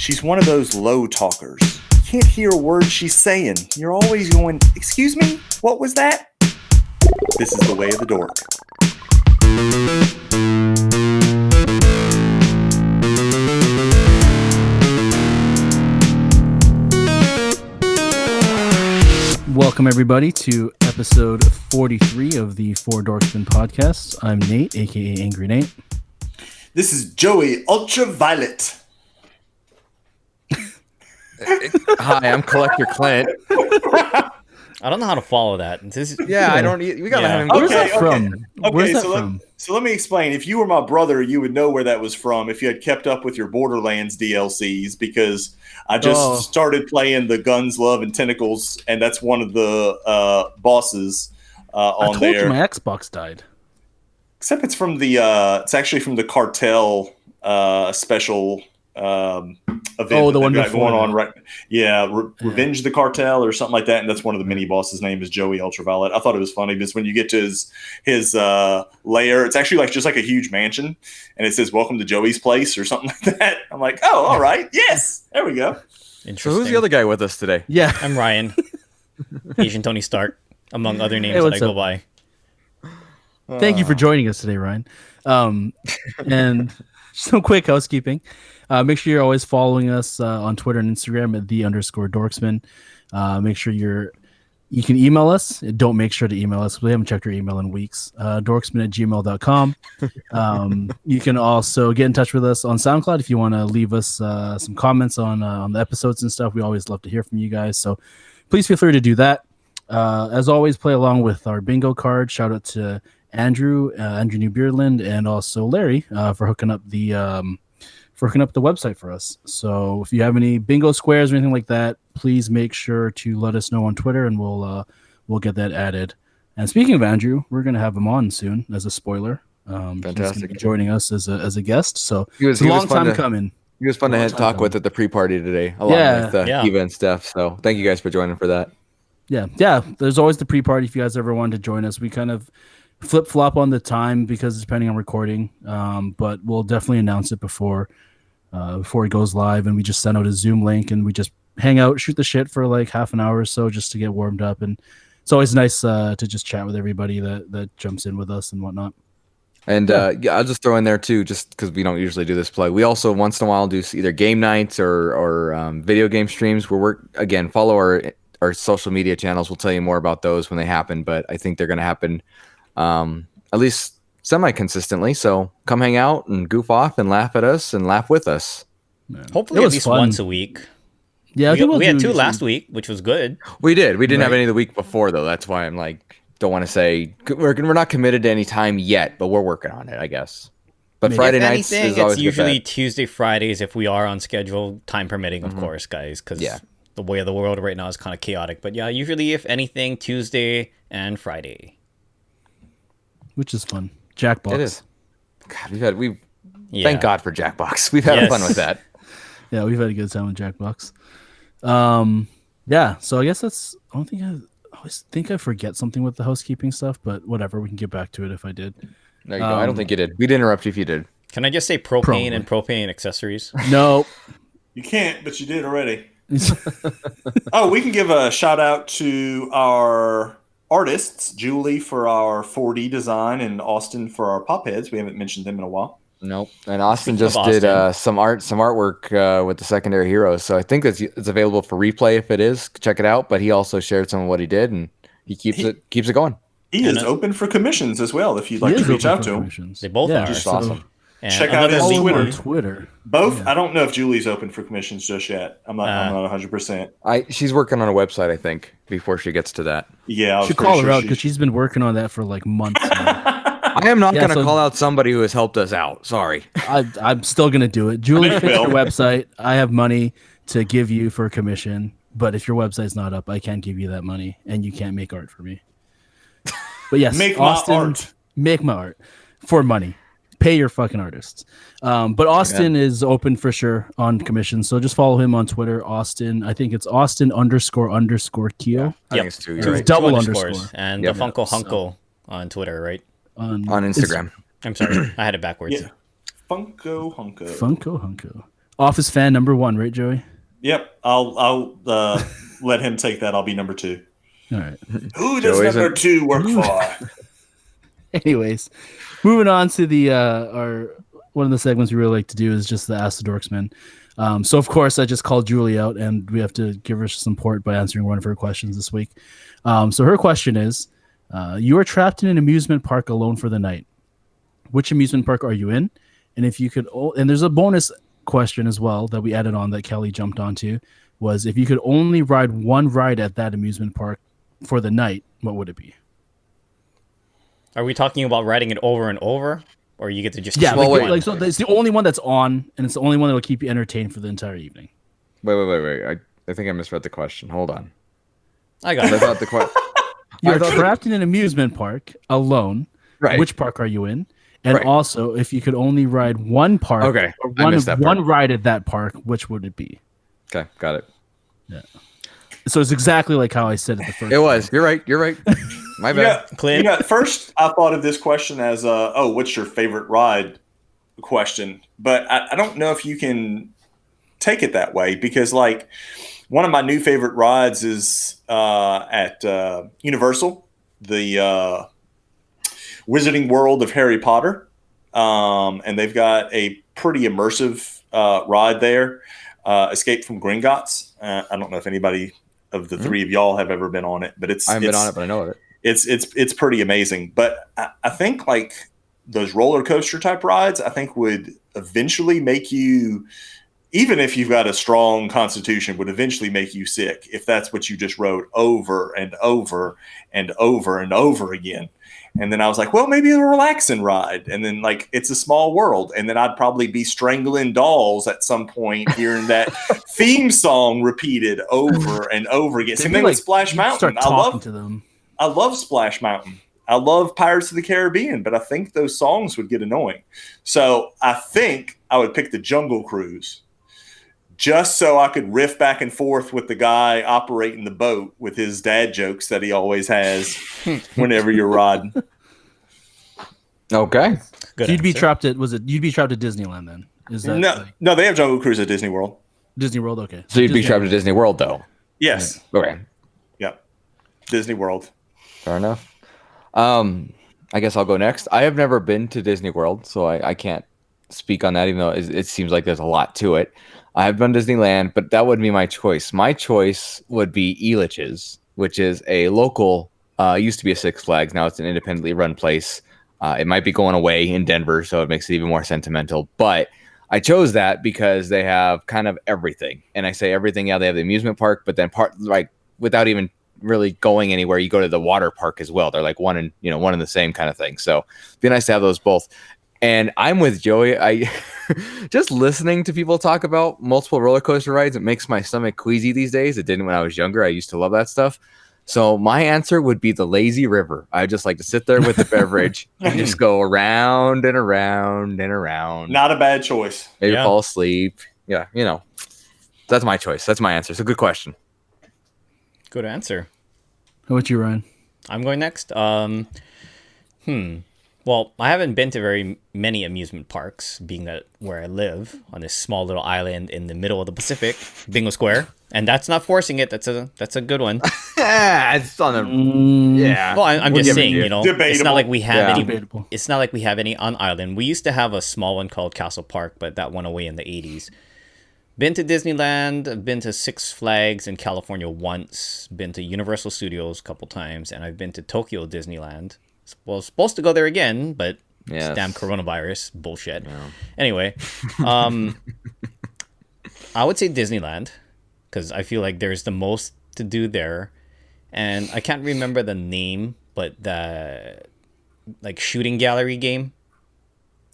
She's one of those low talkers. You can't hear a word she's saying. You're always going, "Excuse me? What was that?" This is the way of the dork. Welcome, everybody, to episode 43 of the Four Dorksmen podcast. I'm Nate, a.k.a. Angry Nate. This is Joey Ultraviolet. Hi, I'm Collector Clint. I don't know how to follow that. I don't. We gotta have him. Where's that from? Where's that so from? Let me explain. If you were my brother, you would know where that was from if you had kept up with your Borderlands DLCs, because I just started playing the Guns, Love, and Tentacles, and that's one of the bosses on there. I told you my Xbox died. Except it's from the it's actually from the Cartel special event. Oh, the one got before going on, right? Yeah, Yeah. Revenge the Cartel or something like that, and that's one of the mini bosses' name is Joey Ultraviolet. I thought it was funny because when you get to his lair, it's actually just like a huge mansion, and it says "Welcome to Joey's place" or something like that. I'm like, oh, all right, yes, there we go. So who's the other guy with us today? Yeah, I'm Ryan, Asian Tony Stark, among other names that I go by. Thank you for joining us today, Ryan. And some quick housekeeping. Make sure you're always following us on Twitter and Instagram at _Dorksmen. Make sure you can email us. Don't make sure to email us. We haven't checked our email in weeks. Dorksmen@gmail.com. You can also get in touch with us on SoundCloud if you want to leave us some comments on the episodes and stuff. We always love to hear from you guys. So please feel free to do that. As always, play along with our bingo card. Shout out to Andrew New Beardland, and also Larry for hooking up the website for us. So if you have any bingo squares or anything like that, please make sure to let us know on Twitter, and we'll get that added. And speaking of Andrew, we're gonna have him on soon as a spoiler. Fantastic. He's gonna be joining us as a guest. So It's a long time coming. He was fun to talk with at the pre-party today, along with Eva and Steph. So thank you guys for joining for that. Yeah. There's always the pre-party if you guys ever wanted to join us. We kind of flip-flop on the time because it's depending on recording, but we'll definitely announce it before it goes live, and we just send out a Zoom link and we just hang out, shoot the shit for like half an hour or so just to get warmed up. And it's always nice to just chat with everybody that jumps in with us and whatnot. And I'll just throw in there too, just because we don't usually do this plug. We also once in a while do either game nights or video game streams where follow our social media channels. We'll tell you more about those when they happen, but I think they're going to happen at least semi-consistently. So come hang out and goof off and laugh at us and laugh with us. Man. Hopefully at least once a week. Yeah, we had two last week, which was good. We did. We didn't have any the week before, though. That's why I'm like, don't want to say we're not committed to any time yet, but we're working on it, I guess. But Friday nights is always it's usually Tuesday, Fridays if we are on schedule, time permitting, of course, guys, because the way of the world right now is kind of chaotic. But yeah, usually if anything, Tuesday and Friday. Which is fun. Jackbox. It is. God, thank God for Jackbox. We've had fun with that. Yeah, we've had a good time with Jackbox. So I guess I always think I forget something with the housekeeping stuff, but whatever, we can get back to it if I did. There you go. I don't think you did. We'd interrupt you if you did. Can I just say propane and propane accessories? No. You can't, but you did already. We can give a shout out to our artists, Julie for our 4D design and Austin for our pop heads. We haven't mentioned them in a while. Nope. And Austin did some artwork with the secondary heroes. So I think it's available for replay if it is. Check it out. But he also shared some of what he did, and he keeps it going. He is open for commissions as well if you'd like to reach out to him. They both are. Just awesome. And check out his Twitter. Both. Yeah. I don't know if Julie's open for commissions just yet. I'm not 100%. She's working on a website, I think, before she gets to that. Yeah, I should call her out because she's been working on that for like months now. I am not going to call out somebody who has helped us out. Sorry. I'm still going to do it. Julie, fix your website. I have money to give you for a commission, but if your website's not up, I can't give you that money, and you can't make art for me. But yes, Austin, make my art for money. Pay your fucking artists. But Austin is open for sure on commission. So just follow him on Twitter. Austin, I think it's Austin __Keo. Yeah, I think it's two. So it's double underscore. And the Funko Hunko on Twitter, right? On Instagram. I'm sorry, I had it backwards. Yeah. Funko Hunko. Funko Hunko. Office fan number 1, right, Joey? Yep. I'll let him take that. I'll be number 2. All right. Who does number 2 work for? Anyways, moving on to the our one of the segments we really like to do is just the Ask the Dorksmen. So of course I just called Julie out, and we have to give her some support by answering one of her questions this week. So her question is, you are trapped in an amusement park alone for the night. Which amusement park are you in? And if you could, and there's a bonus question as well that we added on that Kelly jumped onto, was if you could only ride one ride at that amusement park for the night, what would it be? Are we talking about riding it over and over, or you get to just like so it's the only one that's on, and it's the only one that'll keep you entertained for the entire evening. Wait. I think I misread the question. Hold on. I got it. I thought the question. You're trapped in an amusement park alone. Right. Which park are you in? And also, if you could only ride one park, or one ride at that park, which would it be? Okay, got it. Yeah. So it's exactly like how I said it the first. It was. You're right. My bad. Clint. First I thought of this question as what's your favorite ride question, but I don't know if you can take it that way, because like one of my new favorite rides is at Universal, the Wizarding World of Harry Potter, and they've got a pretty immersive ride there, Escape from Gringotts. I don't know if anybody of the three of y'all have ever been on it, but I haven't been on it, but I know of it. It's pretty amazing. But I think like those roller coaster type rides, I think would eventually make you, even if you've got a strong constitution, would eventually make you sick if that's what you just rode over and over and over and over again. And then I was like, well, maybe a relaxing ride. And then like, it's a small world. And then I'd probably be strangling dolls at some point, hearing that theme song repeated over and over again. Same thing with Splash Mountain. I love Splash Mountain. I love Pirates of the Caribbean, but I think those songs would get annoying. So I think I would pick the Jungle Cruise, just so I could riff back and forth with the guy operating the boat with his dad jokes that he always has whenever you're riding. Okay. Good. So you'd be trapped at Disneyland then? Is that no, they have Jungle Cruise at Disney World. Disney World, okay. So you'd be trapped at Disney World though? Yes. Okay. Yeah. Disney World. Fair enough. I guess I'll go next. I have never been to Disney World, so I can't speak on that, even though it seems like there's a lot to it. I have been to Disneyland, but that wouldn't be my choice. My choice would be Elitch's, which is a local, used to be a Six Flags. Now it's an independently run place. It might be going away in Denver, so it makes it even more sentimental. But I chose that because they have kind of everything. And I say everything, yeah, they have the amusement park, but then without even really going anywhere, you go to the water park as well. They're like one in the same kind of thing. So it'd be nice to have those both. And I'm with Joey. I just listening to people talk about multiple roller coaster rides, it makes my stomach queasy these days. It didn't when I was younger. I used to love that stuff. So my answer would be the lazy river. I just like to sit there with the beverage and just go around and around and around. Not a bad choice. Maybe fall asleep. Yeah, that's my choice. That's my answer. It's a good question. Good answer. How about you, Ryan? I'm going next. Well, I haven't been to very many amusement parks, being that where I live on this small little island in the middle of the Pacific, Bingo Square, and that's not forcing it. That's a good one. It's on the Well, I'm just saying, Debatable. it's not like we have any. Debatable. It's not like we have any on island. We used to have a small one called Castle Park, but that went away in the 80s. Been to Disneyland, been to Six Flags in California once, been to Universal Studios a couple times, and I've been to Tokyo Disneyland. Well, supposed to go there again, but damn coronavirus bullshit. Yeah. Anyway, I would say Disneyland because I feel like there's the most to do there, and I can't remember the name, but the shooting gallery game.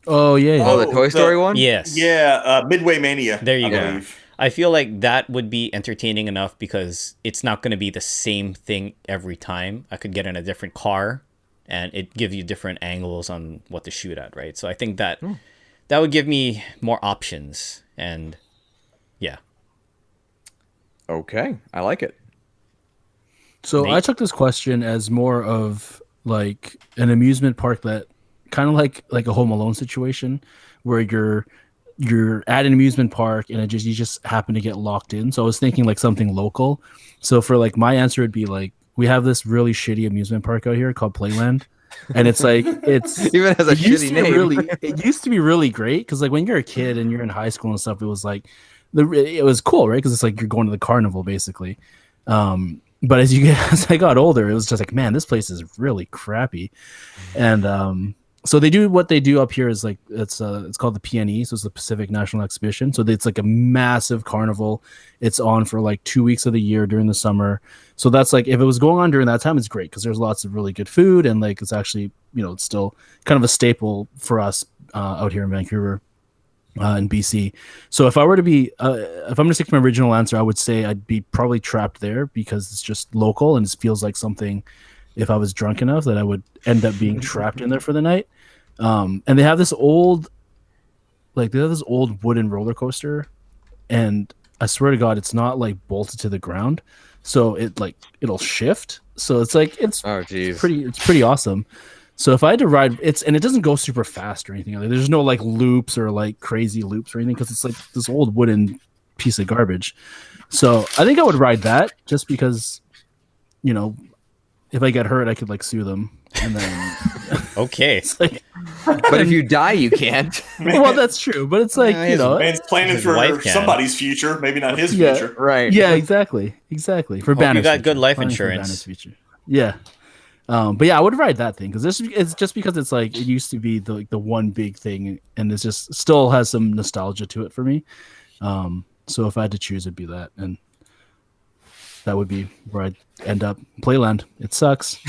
Oh yeah. Oh, the Toy Story one. Yes. Yeah, Midway Mania. There you go. Believe. I feel like that would be entertaining enough because it's not going to be the same thing every time. I could get in a different car. And it gives you different angles on what to shoot at, right? So I think that would give me more options, and yeah. Okay, I like it. So Nate? I took this question as more of like an amusement park that kind of like a Home Alone situation, where you're you're at an amusement park and you just happen to get locked in. So I was thinking like something local. So for like my answer would be like, we have this really shitty amusement park out here called Playland. And it's like Even has a shitty name. It used to be really great because like when you're a kid and you're in high school and stuff, it was like it was cool, right? Because it's like you're going to the carnival basically. But as I got older, it was just like, man, this place is really crappy. And so they do what they do up here is like it's called the PNE, so it's the Pacific National Exhibition. So it's like a massive carnival. It's on for like 2 weeks of the year during the summer. So that's like if it was going on during that time, it's great because there's lots of really good food and like it's actually it's still kind of a staple for us out here in Vancouver. In BC. So if I were to be, if I'm going to stick to my original answer, I would say I'd be probably trapped there because it's just local and it feels like something, if I was drunk enough, that I would end up being trapped in there for the night. And they have this old wooden roller coaster, and I swear to God, it's not like bolted to the ground, so it'll shift. So it's like it's pretty awesome. So if I had to ride, and it doesn't go super fast or anything. There's no like loops or like crazy loops or anything because it's like this old wooden piece of garbage. So I think I would ride that just because, if I get hurt, I could like sue them. And then okay. But if you die, you can't. Well, that's true. But it's like, man's planning for somebody's future, maybe not his future. Right. Yeah, exactly. For Banner's you got future. good life Planning for insurance. Banner's future. Yeah. But yeah, I would ride that thing because it's just because it's like it used to be the one big thing, and it's just still has some nostalgia to it for me. So if I had to choose, it'd be that, and that would be where I'd end up. Playland, it sucks.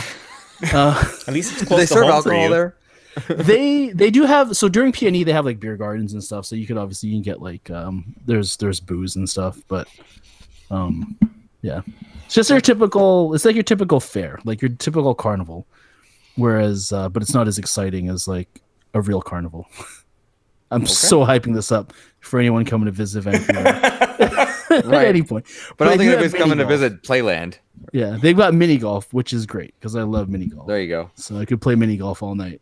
At least it's close Do they to serve home alcohol for you. there? They do have, so during PNE they have like beer gardens and stuff, so you can get like there's booze and stuff, but yeah. It's just your typical. It's like your typical fair, like your typical carnival, whereas, but it's not as exciting as like a real carnival. I'm so hyping this up for anyone coming to visit Vancouver at any point. But I don't think do anybody's have coming to mini golf. visit Playland. Yeah, they've got mini golf, which is great because I love mini golf. There you go. So I could play mini golf all night.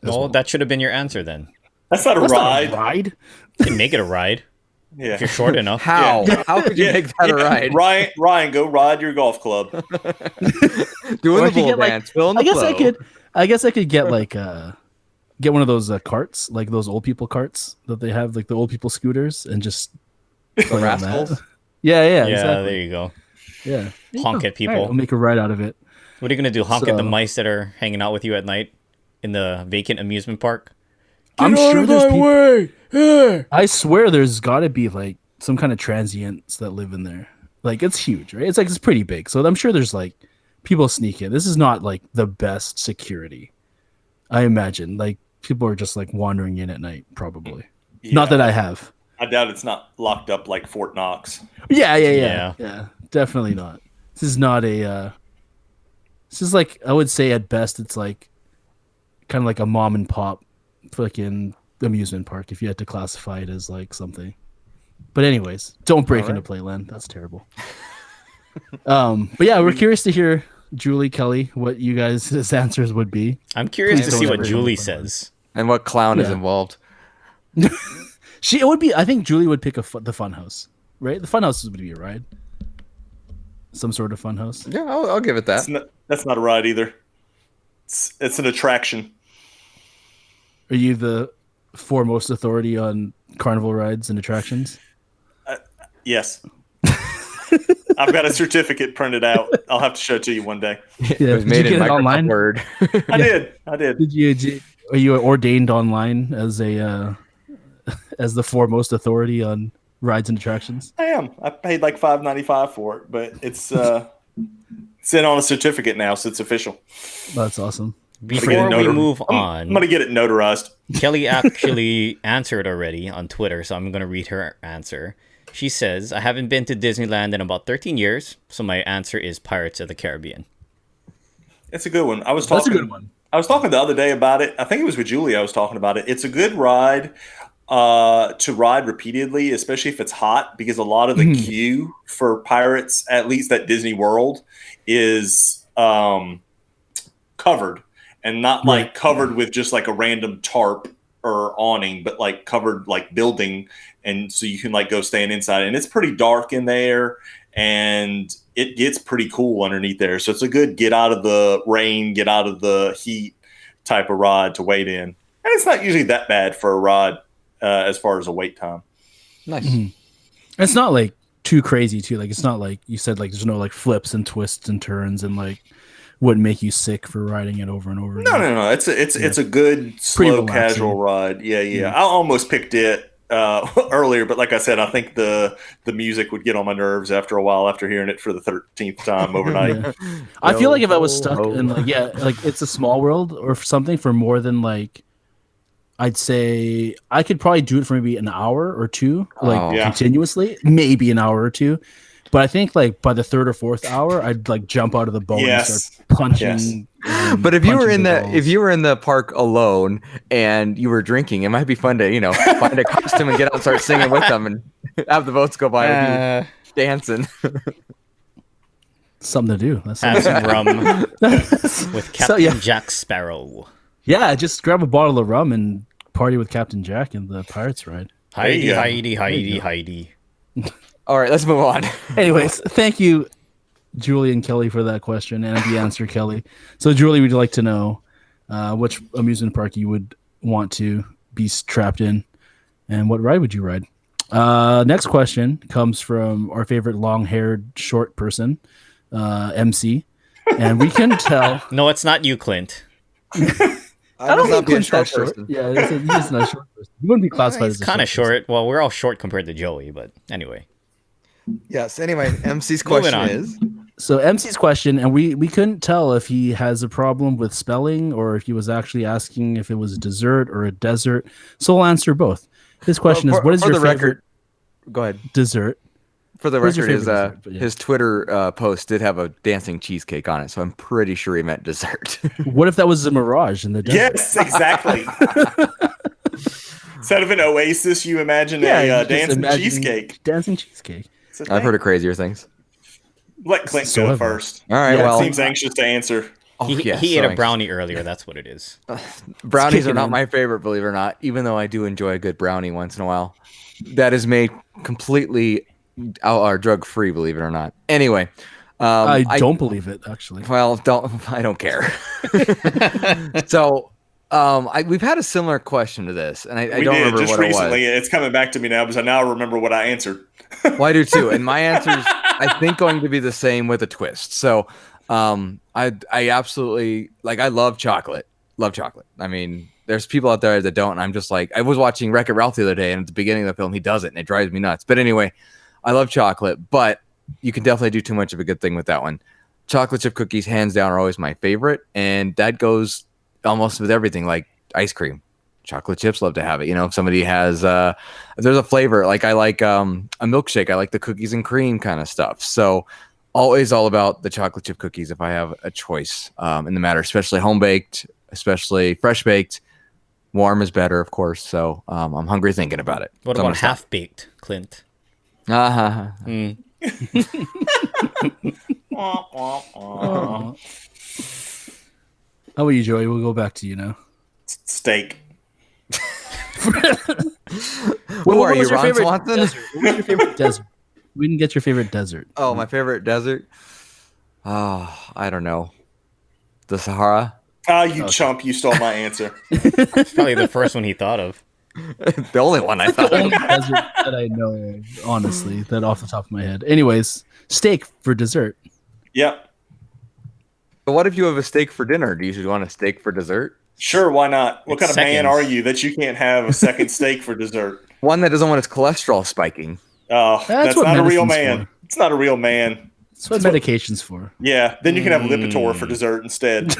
Well, that should have been your answer then. That's not a That's ride. not a ride. You can make it a ride Yeah. if you're short enough. How? How could you make that a ride? Ryan, go ride your golf club. Doing Or the I could bull get, like- dance. Filling the I guess I could get like get one of those carts, like those old people carts that they have, like the old people scooters, and just play on that. rascals. Yeah, Yeah, exactly. there you go. Yeah, Honk at people. I'll make a ride out of it. What are you gonna do? Honk at the So- mice that are hanging out with you at night in the vacant amusement park? I'm sure there's people. I swear there's got to be like some kind of transients that live in there. Like it's huge, right? It's pretty big. So I'm sure there's like people sneak in. This is not like the best security. I imagine like people are just like wandering in at night, probably. Yeah. Not that I have. I doubt it's not locked up like Fort Knox. Yeah. Definitely not. This is not a. This is like, I would say at best it's like kind of like a mom and pop fucking amusement park if you had to classify it as like something. But anyways, don't break into Playland. That's terrible. But yeah, we're curious to hear, Julie, Kelly, what you guys' answers would be. I'm curious to Please see don't what ever Julie come says. And what clown is Yeah. involved? It would be. I think Julie would pick the fun house, right? The fun house would be a ride, some sort of fun house. Yeah, I'll give it that. That's not a ride either. It's an attraction. Are you the foremost authority on carnival rides and attractions? Yes. I've got a certificate printed out. I'll have to show it to you one day. It Yeah, was did made you in get it Microsoft online? Word. I did. Are you ordained online as a as the foremost authority on rides and attractions? I am. I paid like $5.95 for it, but it's in on a certificate now, so it's official. That's awesome. Before we move I'm on, gonna get it notarized. Kelly actually answered already on Twitter, so I'm going to read her answer. She says, I haven't been to Disneyland in about 13 years, so my answer is Pirates of the Caribbean. It's a good one. That's a good one. I was talking the other day about it. I think it was with Julie I was talking about it. It's a good ride to ride repeatedly, especially if it's hot, because a lot of the queue for Pirates, at least at Disney World, is covered and not like covered with just like a random tarp or awning, but like covered like building, and so you can like go stand inside, and it's pretty dark in there, and it gets pretty cool underneath there. So it's a good get out of the rain, get out of the heat type of rod to wait in, and it's not usually that bad for a rod as far as a wait time. Nice. It's not like too crazy too. Like it's not like you said, like there's no like flips and twists and turns and like wouldn't make you sick for riding it over and over again. No. It's a good slow casual ride. Yeah. I almost picked it earlier, but like I said, I think the music would get on my nerves after a while after hearing it for the 13th time overnight. Yeah. I feel like if I was stuck in like like It's a Small World or something for more than like, I'd say I could probably do it for maybe an hour or two, continuously, maybe an hour or two. But I think like by the third or fourth hour, I'd like jump out of the boat and start punching. But if you were in the park alone and you were drinking, it might be fun to find a costume and get out and start singing with them and have the boats go by with you dancing. Something to do. That's have some rum with Captain Jack Sparrow. Yeah, just grab a bottle of rum and party with Captain Jack in the Pirates ride. Heidi. All right, let's move on. Anyways, thank you, Julie and Kelly, for that question and the answer, Kelly. So, Julie, would you like to know which amusement park you would want to be trapped in, and what ride would you ride? Next question comes from our favorite long-haired short person, MC, and we can tell. No, it's not you, Clint. I don't think Clint's that short. Yeah, he's not a short person. He wouldn't be classified as a kind of short. Well, we're all short compared to Joey, but anyway. Yes. Anyway, MC's question is. So MC's question, and we couldn't tell if he has a problem with spelling or if he was actually asking if it was a dessert or a desert. So we'll answer both. His question is, what is your favorite Go ahead. Dessert? For the record, his Twitter post did have a dancing cheesecake on it, so I'm pretty sure he meant dessert. What if that was a mirage in the desert? Yes, exactly. Instead of an oasis, you imagine a dancing cheesecake. Dancing cheesecake. I've heard of crazier things. Let Clint go first. All right, well, seems anxious to answer. He ate a brownie earlier. That's what it is. Brownies are not my favorite, believe it or not, even though I do enjoy a good brownie once in a while. That is made completely drug-free, believe it or not. Anyway. I don't believe it, actually. Well, I don't care. So we've had a similar question to this, and I don't remember just what recently. It was. It's coming back to me now because I now remember what I answered. Well, I do too, and my answer is, I think, going to be the same with a twist. So, I absolutely I love chocolate. Love chocolate. I mean, there's people out there that don't, and I'm just like, I was watching Wreck-It Ralph the other day, and at the beginning of the film, he does it, and it drives me nuts. But anyway, I love chocolate, but you can definitely do too much of a good thing with that one. Chocolate chip cookies, hands down, are always my favorite, and that goes almost with everything, like ice cream. Chocolate chips, love to have it. If somebody has, if there's a flavor, like I like a milkshake, I like the cookies and cream kind of stuff. So always all about the chocolate chip cookies if I have a choice in the matter, especially home baked, especially fresh baked. Warm is better, of course. So I'm hungry thinking about it. What about half baked, Clint? How about you, Joey? We'll go back to you now. Steak. Who are you, Ron Swanson? What was your favorite desert? We didn't get your favorite desert. Oh, my favorite desert? Oh, I don't know. The Sahara? You chump. You stole my answer. It's probably the first one he thought of. The only one I thought of. The only desert that I know, honestly, that off the top of my head. Anyways, steak for dessert. Yep. But what if you have a steak for dinner? Do you want a steak for dessert? Sure, why not? What kind of man are you that you can't have a second steak for dessert? One that doesn't want its cholesterol spiking. Oh, that's not a real man. For. It's not a real man. That's what medication's for. Yeah, then you can have Lipitor for dessert instead.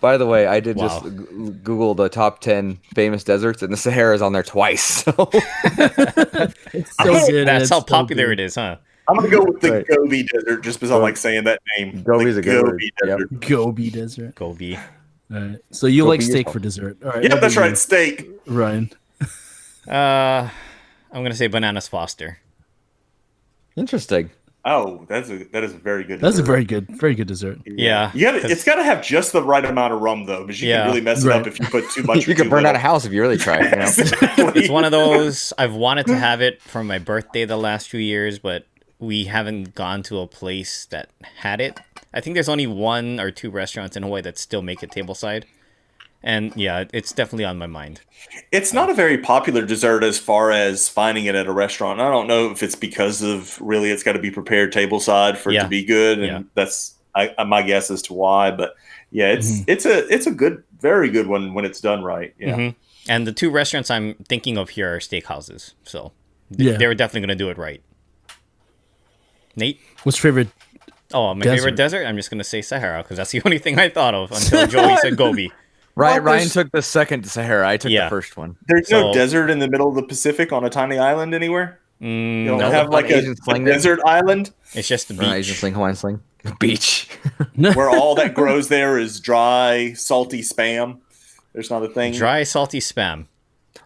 By the way, I did just Google the top 10 famous deserts, and the Sahara's on there twice. So. It's so good. That's how popular it is, huh? I'm going to go with the Gobi Desert just because I like saying that name. Gobi's a good word. Desert. Yep. Gobi Desert. Gobi. All right. So you like steak for dessert. All right. Yeah, that's right. Steak. Ryan. I'm going to say Bananas Foster. Interesting. Oh, that is a very good. That's a dessert. very good dessert. Yeah, You got it's got to have just the right amount of rum though, because you can Yeah. really mess it Right. up if you put too much. Or You could too burn out little. a house if you really try. You know? Exactly. It's one of those I've wanted to have it for my birthday the last few years, but we haven't gone to a place that had it. I think there's only 1 or 2 restaurants in Hawaii that still make it tableside. And yeah, it's definitely on my mind. It's not a very popular dessert as far as finding it at a restaurant. I don't know if it's because of really it's got to be prepared tableside for it Yeah. to be good, and Yeah. that's my guess as to why. But yeah, Mhm. it's a good, very good one when it's done right. Yeah. Mhm. And the 2 restaurants I'm thinking of here are steakhouses. So Yeah. they were definitely going to do it right. Nate? What's your favorite? Oh, my Desert. favorite desert? I'm just going to say Sahara because that's the only thing I thought of until Joey said Gobi. Ryan Well, there's- took the second Sahara. I took Yeah. the first one. There's So- no desert in the middle of the Pacific on a tiny island anywhere. You don't No, have like a Asian sling then? desert island it's just the Asian beach. sling, Hawaiian sling, beach. where all that grows there is dry, salty spam. There's not a thing. Dry, salty spam.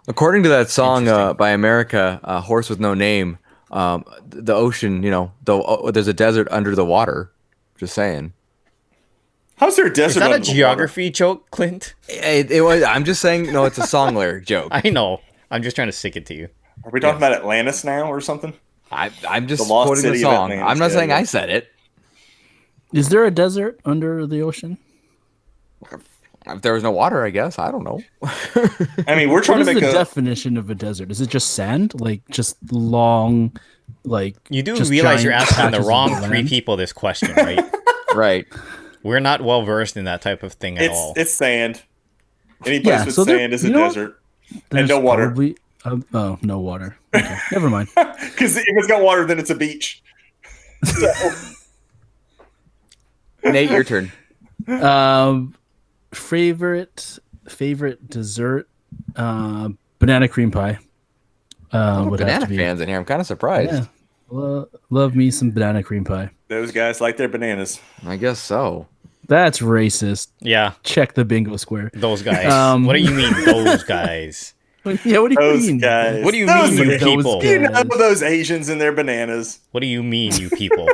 According to that song Interesting. by America, "Horse with No Name," the ocean, there's a desert under the water. Just saying. How's there a Is desert? that a under the water? geography joke, Clint? It was. I'm just saying. No, it's a song lyric joke. I know. I'm just trying to stick it to you. Are we talking about Atlantis now or something? I'm just The lost quoting the city of song. Atlantis, I'm not yeah, saying yeah. I said it. Is there a desert under the ocean? If there was no water, I guess. I don't know. I mean, we're What trying is to the make a. definition of a desert? Is it just sand? Like just long, like You do just realize you're giant asking the patches of wrong land? 3 people this question, right? Right. We're not well versed in that type of thing at all. It's sand. Any place Yeah, with so there- sand is a you know what? desert, There's and no water. probably- oh, no water. Okay, never mind. Because if it's got water, then it's a beach. So, Nate, your turn. Favorite dessert, banana cream pie. Would have Banana to be. fans in here. I'm kind of surprised. Yeah, love me some banana cream pie. those guys like their bananas. I guess so. That's racist. Yeah, Check the bingo square. those guys. Um, What do you mean, those guys? Yeah, what do you Those mean? guys. What do you Those mean, you guys. people? You know those Asians and their bananas. What do you mean, you people?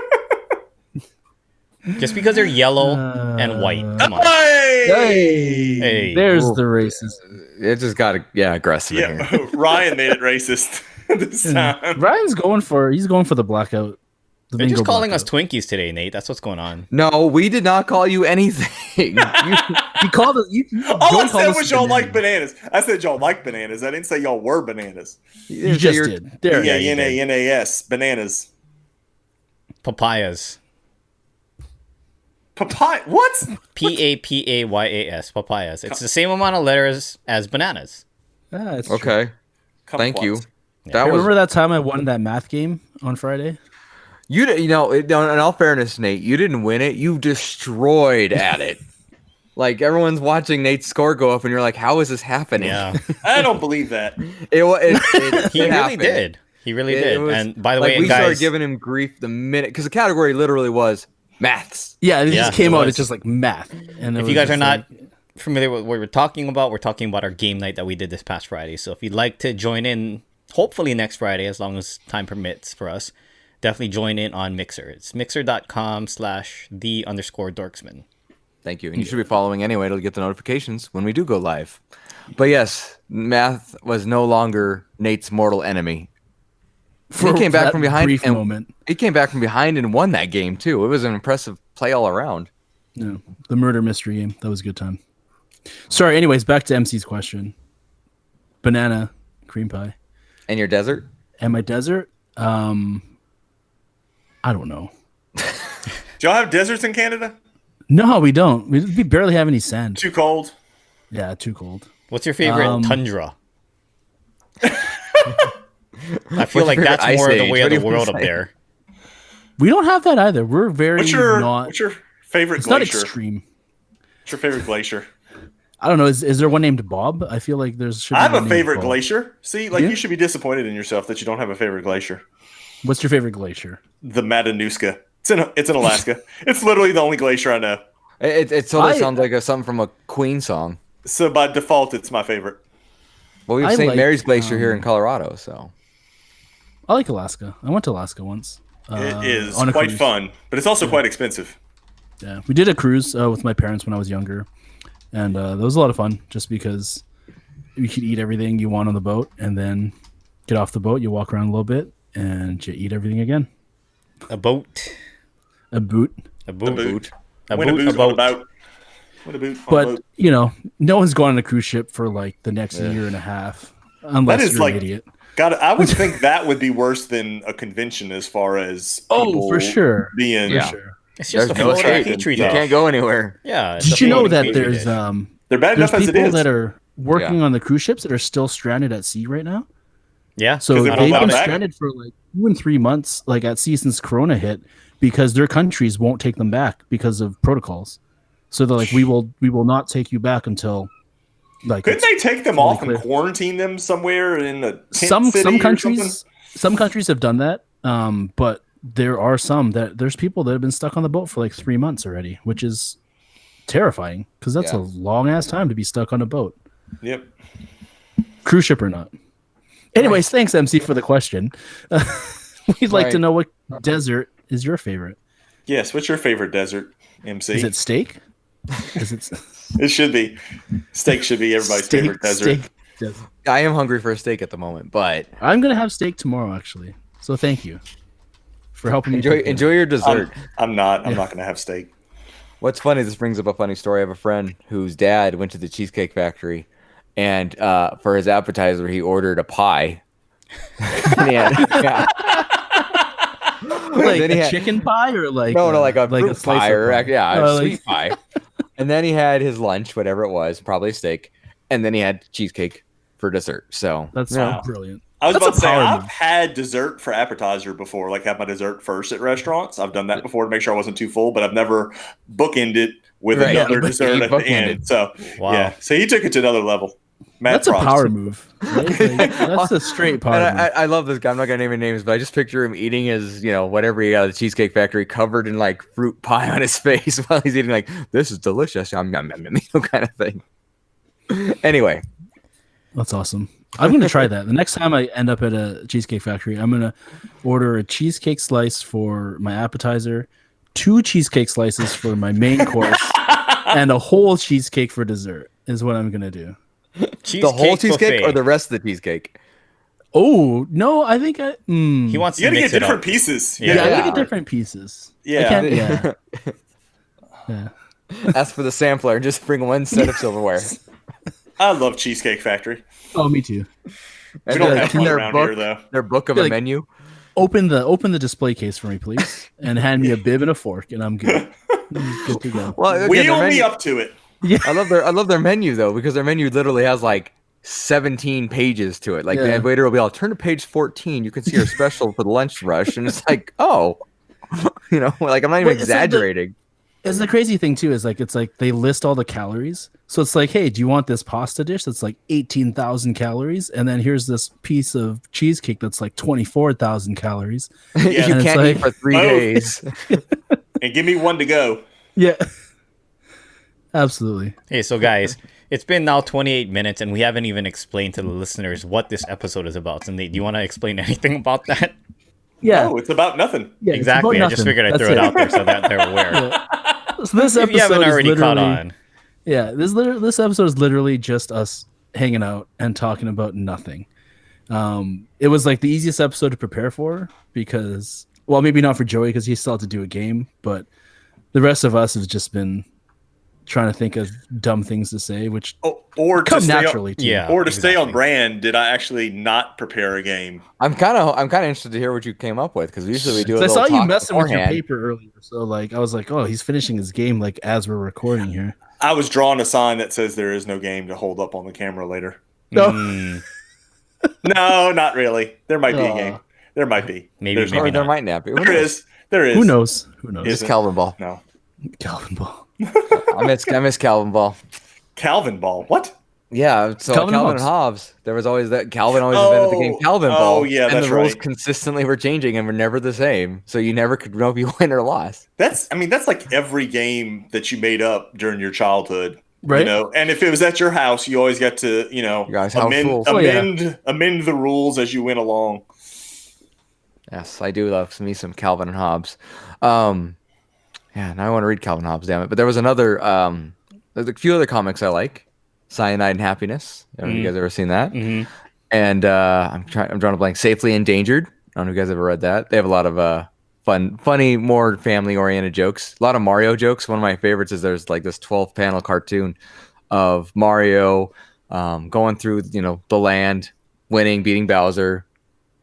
Just because they're yellow and white. Come on. Hey! Hey. There's Ooh. the racist. It just got aggressive in here. Yeah, Ryan made it racist this time. Ryan's going for the blackout. The They're just bingo calling us blackout. Twinkies today, Nate. That's what's going on. No, we did not call you anything. He called it. All I Joey called said us was y'all banana. like bananas. I said y'all like bananas. I didn't say y'all were bananas. You just did. There. Yeah, you did. N-A-N-A-S. Bananas. Papayas. Papaya. What? Papayas. Papayas. It's the same amount of letters as bananas. Ah, it's true. Okay. Thank you. Kumquats. That was Remember that time I won that math game on Friday? in all fairness, Nate, you didn't win it. You destroyed at it. Like everyone's watching Nate's score go up, and you're like, "How is this happening?" Yeah. I don't believe that. It He really happened. did. He really It did. was- And by the like way, we started guys, giving him grief the minute because the category literally was maths. Yeah, it Yeah, just came it out. was. It's just like math. And it if was you guys are just not like- familiar with what we're talking about our game night that we did this past Friday. So if you'd like to join in, hopefully next Friday, as long as time permits for us, definitely join in on Mixer. It's mixer.com/the_Dorksmen. Thank you. And you should be following anyway to get the notifications when we do go live. But yes, math was no longer Nate's mortal enemy. for he came back that from behind brief and moment. he came back from behind and won that game too. It was an impressive play all around. Yeah, the murder mystery game. That was a good time. Sorry. Anyways, back to MC's question. Banana cream pie. And your desert? And my desert. I don't know. Do y'all have deserts in Canada? No, we don't. We barely have any sand. Too cold? Yeah, too cold. What's your favorite tundra? I feel What's like your that's favorite more ice the age? way What of do the you wanna world up say? there. We don't have that either. We're very What's your favorite It's not glacier? extreme. What's your favorite glacier? I don't know. Is there one named Bob? I feel like there's. should be I have one a named favorite Bob. glacier. See, like Yeah? you should be disappointed in yourself that you don't have a favorite glacier. What's your favorite glacier? The Matanuska. It's in Alaska. It's literally the only glacier I know. It totally I- sounds like something from a Queen song. So by default, it's my favorite. Well, we have I St. like, Mary's Glacier here in Colorado, so I like Alaska. I went to Alaska once. It is on a quite cruise. fun, but it's also quite expensive. Yeah, we did a cruise with my parents when I was younger, and that was a lot of fun. Just because you could eat everything you want on the boat, and then get off the boat, you walk around a little bit, and you eat everything again. A boat. A boot. A boot. A boot. A Win a boot. boot A on a boat. boat. Win a boot on a But boat. you know, no one's going on a cruise ship for like the next year and a half, unless is you're like- an idiot. God, I would think that would be worse than a convention as far as people For sure. being. Yeah. Sure. It's just a There's no Florida escape. petri You dish. can't go anywhere. Yeah. it's a Did you know Florida that petri there's dish. They're bad there's enough as it people is. that are working Yeah. on the cruise ships that are still stranded at sea right now? Yeah. So 'Cause they they've won't been come back? stranded for like 2 and 3 months, like at sea since Corona hit, because their countries won't take them back because of protocols. So they're like, we will not take you back until like Couldn't it's- they take them fully off and clear. quarantine them somewhere in a tent some city or something? countries have done that, but there are some that there's people that have been stuck on the boat for like 3 months already, which is terrifying because that's a Yeah. long ass time to be stuck on a boat, Yep. cruise ship or not. Anyways, thanks MC for the question. We'd like to Right. know what desert is your favorite. Yes. What's your favorite desert, MC? Is it steak? Is it It should be. Steak should be everybody's favorite desert. desert. I am hungry for a steak at the moment, but I'm gonna have steak tomorrow actually. So thank you for helping me. pick it. enjoy your dessert. I'm not going to have steak. What's funny, this brings up a funny story. I have a friend whose dad went to the Cheesecake Factory, and for his appetizer, he ordered a pie. And he had- yeah. Like Then he a had- chicken pie or like No, like a fruit slice pie of or pie? yeah, Oh, a like- sweet pie. And then he had his lunch, whatever it was, probably steak, and then he had cheesecake for dessert. So That's Wow. brilliant. I was That's about to a say, power I've move. had dessert for appetizer before, like have my dessert first at restaurants. I've done that before to make sure I wasn't too full, but I've never bookended with Right, another yeah, dessert at the bookended. end. So, Wow. yeah. So he took it to another level. Mad That's a props. power move. Right? Like, that's a straight power And move. I love this guy. I'm not gonna name any names, but I just picture him eating his, whatever he got at the Cheesecake Factory, covered in like fruit pie on his face while he's eating. Like, this is delicious, yum, yum, yum, yum, kind of thing. Anyway, That's awesome. I'm going to try that. The next time I end up at a Cheesecake Factory, I'm going to order a cheesecake slice for my appetizer, 2 cheesecake slices for my main course, and a whole cheesecake for dessert is what I'm going to do. the whole cheesecake buffet. or the rest of the cheesecake? Oh, no, I think He wants You to got to mix get it different up. pieces. yeah, Yeah. I look at different pieces. I Yeah. can't- yeah. Yeah. Ask for the sampler and just bring one set of silverware. I love Cheesecake Factory. Oh, me too. We don't then have one their around book, here, though. Their book of Yeah, a like- menu. Open the display case for me, please, and hand me a bib and a fork, and I'm good. Good to go. Well, again, their Wheel me menu- up to it. I love their menu though, because their menu literally has like 17 pages to it. Like Yeah. the waiter will be all, turn to page 14. You can see our special for the lunch rush, and it's like, oh, like I'm not even Well, it's like the- exaggerating. It's the crazy thing too is like it's like they list all the calories. So it's like, hey, do you want this pasta dish that's like 18,000 calories, and then here's this piece of cheesecake that's like 24,000 calories. Yeah. you And it's can't like- eat for 3 Both. days. And give me one to go. Yeah, absolutely. Hey, so guys, it's been now 28 minutes, and we haven't even explained to the listeners what this episode is about. So, Nate, do you want to explain anything about that? Yeah, No, it's about nothing. yeah, it's Exactly. about I just nothing. figured I'd That's throw it out there so that they're aware. Yeah. So this If episode you haven't is already caught literally- on. Yeah, this episode is literally just us hanging out and talking about nothing. It was like the easiest episode to prepare for because, well, maybe not for Joey because he still had to do a game, but the rest of us have just been trying to think of dumb things to say, which Or to come stay naturally to Yeah. Or to stay on exactly. brand, did I actually not prepare a game? I'm kind of interested to hear what you came up with, because usually we do a So I little saw you talk messing with your beforehand. paper earlier, so like I was like, oh, he's finishing his game like as we're recording here. I was drawing a sign that says there is no game to hold up on the camera later. No. Mm, No, not really. There might be a Aw. game. There might be. Maybe, There's maybe Or not. there not. might not be. There is. There is. Who knows? Who knows? Is It's it? Calvin Ball. No. Calvin Ball. I miss Calvin Ball. Calvin Ball. What? Yeah, so Calvin Calvin, and and Hobbes. There was always that Calvin always invented the game Calvin Ball. Oh, yeah, and that's the rules right. consistently were changing and were never the same. So you never could know if you win or lost. That's like every game that you made up during your childhood. Right? You know, and if it was at your house, you always got to, You guys' house amend rules. Oh, yeah. amend the rules as you went along. Yes, I do love me some Calvin and Hobbes. Yeah, now I want to read Calvin Hobbes, damn it. But there was there's a few other comics I like. Cyanide and Happiness. I don't know if you guys ever seen that. Mm-hmm. And I'm drawing a blank. Safely Endangered. I don't know if you guys ever read that. They have a lot of funny, more family-oriented jokes. A lot of Mario jokes. One of my favorites is there's like this 12-panel cartoon of Mario going through, the land, winning, beating Bowser,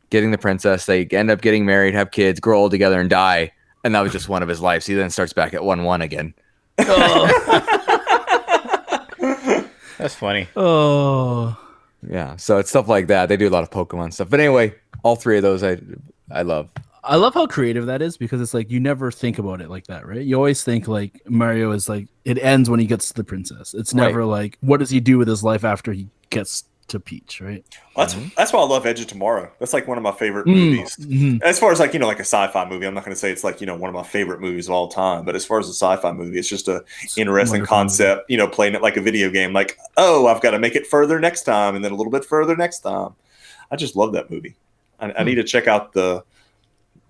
getting the princess. They end up getting married, have kids, grow old together, and die. And that was just one of his lives. He then starts back at 1-1 again. That's funny. Oh, Yeah, so it's stuff like that. They do a lot of Pokemon stuff. But anyway, all three of those I love. I love how creative that is because it's like you never think about it like that, right? You always think like Mario is like it ends when he gets to the princess. It's never like what does he do with his life after he gets to Peach, right? Well, that's why I love Edge of Tomorrow. That's like one of my favorite movies. Mm-hmm. As far as like like a sci-fi movie, I'm not going to say it's like one of my favorite movies of all time. But as far as a sci-fi movie, it's just a interesting concept. Playing it like a video game. Like, oh, I've got to make it further next time, and then a little bit further next time. I just love that movie. I need to check out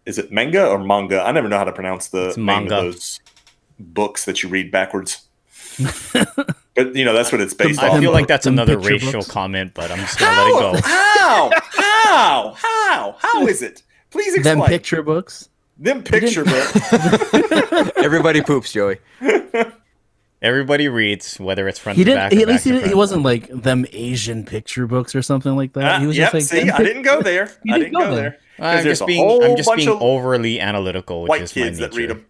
is it manga or manga? I never know how to pronounce the name of those books that you read backwards. But that's what it's based on. I feel like that's another racial comment, but I'm just gonna let it go. How is it? Please explain. Them picture books. Everybody poops, Joey. Everybody reads, whether it's front to back. At least he wasn't like them Asian picture books or something like that. He was just like, see, I didn't go there. I didn't go there. I'm just being overly analytical, which is my nature. That read them.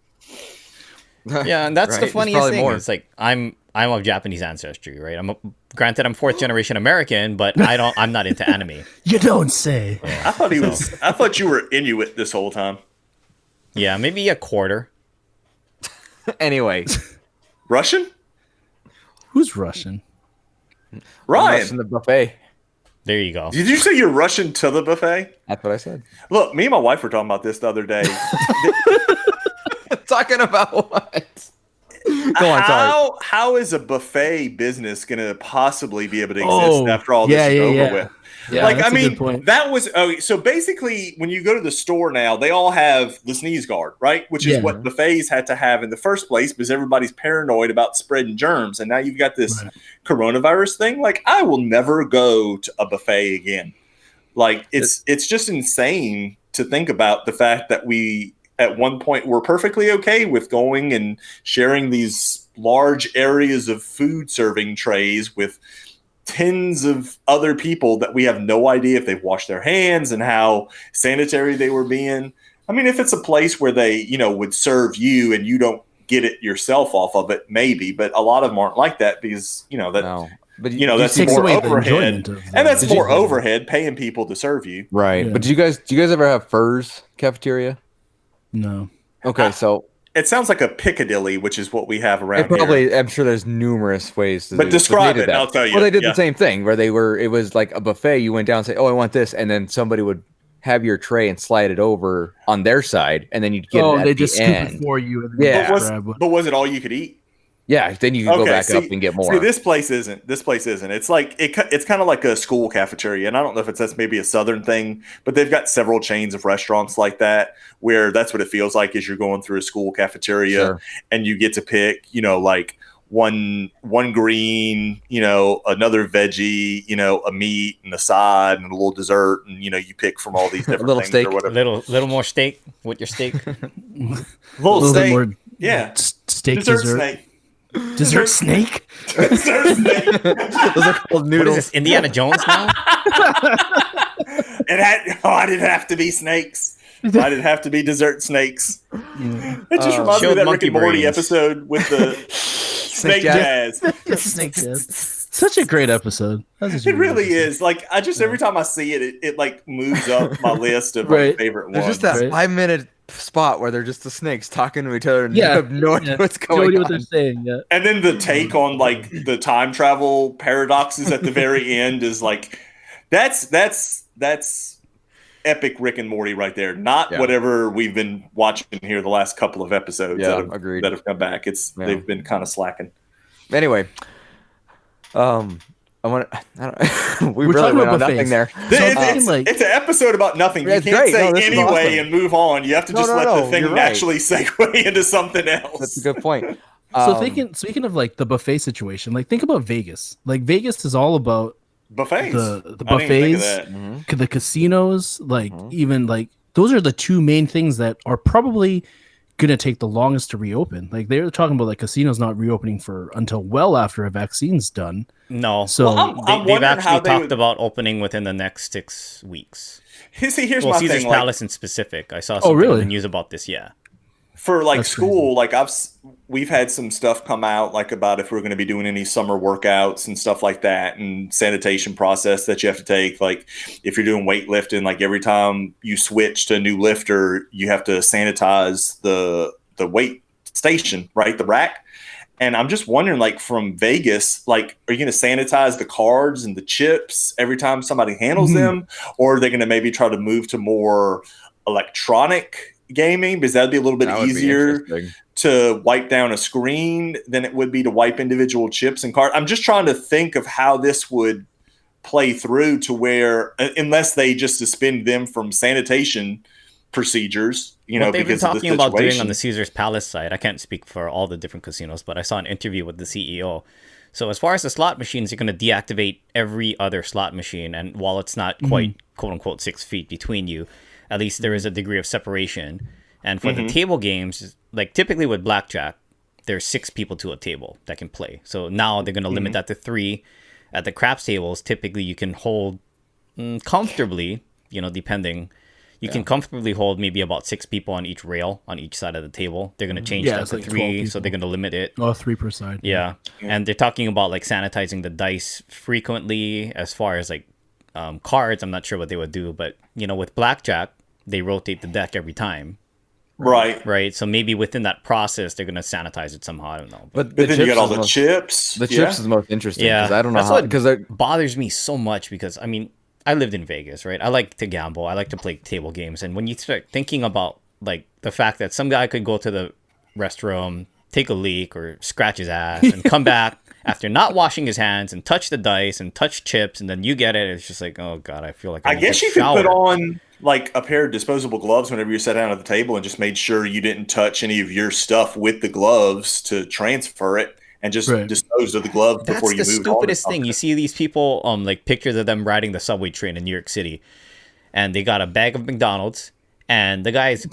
Yeah, and that's the funniest thing. It's like I'm of Japanese ancestry, right? Granted, I'm fourth generation American, but I'm not into anime. You don't say. Yeah, I thought you were Inuit this whole time. Yeah, maybe a quarter. Anyway, Russian? Who's Russian? Ryan. Russian the buffet. There you go. Did you say you're Russian to the buffet? That's what I said. Look, me and my wife were talking about this the other day. Talking about what? Go on, sorry. How is a buffet business going to possibly be able to exist after all this is over with? Yeah, like, I mean, that was so basically when you go to the store now, they all have the sneeze guard, right? Which is what buffets had to have in the first place because everybody's paranoid about spreading germs. And now you've got this coronavirus thing. Like, I will never go to a buffet again. Like, it's just insane to think about the fact that we, at one point, were perfectly okay with going and sharing these large areas of food serving trays with tens of other people that we have no idea if they've washed their hands and how sanitary they were being. I mean, if it's a place where they, would serve you and you don't get it yourself off of it, maybe, but a lot of them aren't like that because, But that's more overhead, and that's more overhead paying people to serve you. Right. Yeah. But do you guys ever have Furs cafeteria? No. Okay, so it sounds like a Piccadilly, which is what we have around here. I'm sure there's numerous ways to but describe it. I'll tell you. Well, they did the same thing where it was like a buffet. You went down and say, "Oh, I want this," and then somebody would have your tray and slide it over on their side, and then you'd get it at they just the end. scoop it for you. But was it all you could eat? Yeah, then you can go back up and get more. See, this place isn't. It's like it's kind of like a school cafeteria, and I don't know if that's maybe a Southern thing, but they've got several chains of restaurants like that where that's what it feels like as you're going through a school cafeteria, and you get to pick, like one green, another veggie, a meat and a side and a little dessert, and you pick from all these different little things steak, or whatever. Little more steak with your steak. little steak, more steak dessert snake. Dessert snake? Dessert snake. Those are called noodles. What is this, Indiana Jones now? I didn't have to be snakes. I didn't have to be dessert snakes. It just reminds me of that Rick and Morty episode with the snake jazz. Snake jazz. Such a great episode. It really is. Like, I just every time I see it, it like moves up my list of my favorite ones. There's just that 5-minute spot where they're just the snakes talking to each other and you have no idea what's going on. What they're saying, And then the take on like the time travel paradoxes at the very end is like that's epic Rick and Morty right there. Not whatever we've been watching here the last couple of episodes that have come back. They've been kind of slacking. Anyway, we We're really talking went about on nothing buffets. there. It's an episode about nothing. You That's can't great. say No, this is anyway awesome. and move on. You have to just let the thing you're right. naturally segue into something else. That's a good point. So speaking of like the buffet situation, like think about Vegas. Like Vegas is all about Buffets. the I didn't think of buffets, that. the casinos, like even like those are the two main things that are probably gonna take the longest to reopen. Like they're talking about like casinos not reopening for until well after a vaccine's done. No. So Well, I'm They've wondering how actually they talked would. about opening within the next 6 weeks. See, here's Well, my Caesar's thing. Like, Palace in specific. I saw something in really? the news about this. Yeah. for like That's school, like we've had some stuff come out like about if we're going to be doing any summer workouts and stuff like that, and sanitation process that you have to take. Like if you're doing weightlifting, like every time you switch to a new lifter, you have to sanitize the weight station, right? The rack. And I'm just wondering, like from Vegas, like are you going to sanitize the cards and the chips every time somebody handles them, or are they going to maybe try to move to more electronic gaming, because that'd be a little bit easier to wipe down a screen than it would be to wipe individual chips and cards. I'm just trying to think of how this would play through to where, unless they just suspend them from sanitation procedures, What they've been because of the talking about doing situation. on the Caesar's Palace side, I can't speak for all the different casinos, but I saw an interview with the CEO. So as far as the slot machines, you're going to deactivate every other slot machine, and while it's not quite quote unquote 6 feet between you, at least there is a degree of separation. And for the table games, like typically with blackjack, there's 6 people to a table that can play. So now they're going to limit that to 3. At the craps tables, typically you can hold comfortably, depending. You can comfortably hold maybe about 6 people on each rail on each side of the table. They're going to change that it's to like 3, 12 so they're going to limit it. Oh, 3 per side. Yeah. And they're talking about like sanitizing the dice frequently. As far as like cards, I'm not sure what they would do, but with blackjack, they rotate the deck every time. Right. So maybe within that process, they're going to sanitize it somehow. I don't know. But then you got all the chips. The chips is the most interesting. Yeah. Because I don't know That's how. what Because bothers me so much because, I lived in Vegas, right? I like to gamble. I like to play table games. And when you start thinking about like the fact that some guy could go to the restroom, take a leak or scratch his ass and come back after not washing his hands and touch the dice and touch chips, and then you get it, it's just like, oh God, I feel like I guess you could put on like a pair of disposable gloves whenever you sat down at the table and just made sure you didn't touch any of your stuff with the gloves to transfer it, and just dispose of the gloves before you move on. That's the stupidest thing. You see these people, like pictures of them riding the subway train in New York City, and they got a bag of McDonald's, and the guy's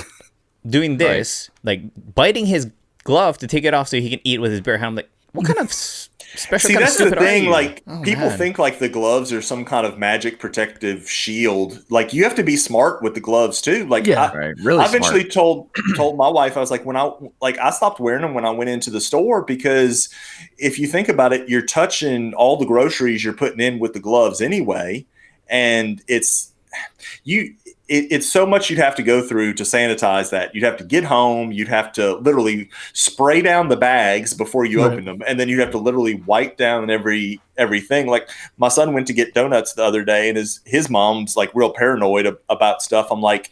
doing this, like biting his glove to take it off so he can eat with his bare hand. I'm like, what kind of special? See, kind that's of the thing. are you? Like people think like the gloves are some kind of magic protective shield. Like you have to be smart with the gloves too. Like really I eventually told my wife, I was like, I stopped wearing them when I went into the store, because if you think about it, you're touching all the groceries you're putting in with the gloves anyway, and it's so much you'd have to go through to sanitize that. You'd have to get home. You'd have to literally spray down the bags before you open them. And then you'd have to literally wipe down everything. Like my son went to get donuts the other day, and his mom's like real paranoid about stuff. I'm like,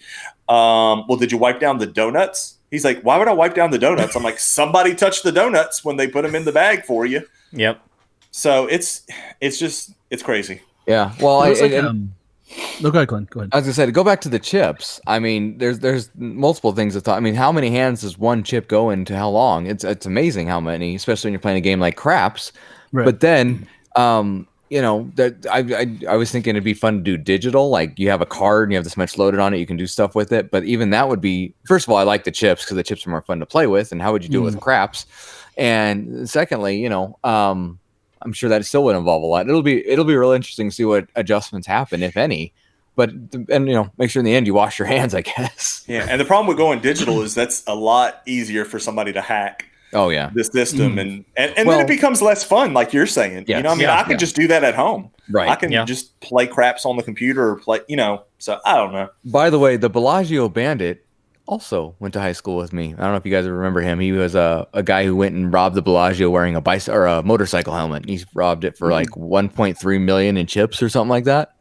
well, did you wipe down the donuts? He's like, why would I wipe down the donuts? I'm like, somebody touched the donuts when they put them in the bag for you. Yep. So it's crazy. Yeah. Well, no, go ahead, Glenn. Go ahead. I was gonna say, to go back to the chips. There's multiple things to thought. How many hands does one chip go into? How long? It's amazing how many, especially when you're playing a game like craps. Right. But then, that I was thinking it'd be fun to do digital. Like you have a card and you have this much loaded on it, you can do stuff with it. But even that would be, first of all, I like the chips because the chips are more fun to play with. And how would you do it with craps? And secondly, I'm sure that still would involve a lot. It'll be real interesting to see what adjustments happen, if any. But make sure in the end you wash your hands, I guess. Yeah, and the problem with going digital is that's a lot easier for somebody to hack. Oh yeah, this system, and then it becomes less fun, like you're saying. Yes. I can just do that at home. Right. I can just play craps on the computer, or play. So I don't know. By the way, the Bellagio bandit also went to high school with me. I don't know if you guys remember him. He was a guy who went and robbed the Bellagio wearing a motorcycle helmet. He robbed it for like 1.3 million in chips or something like that.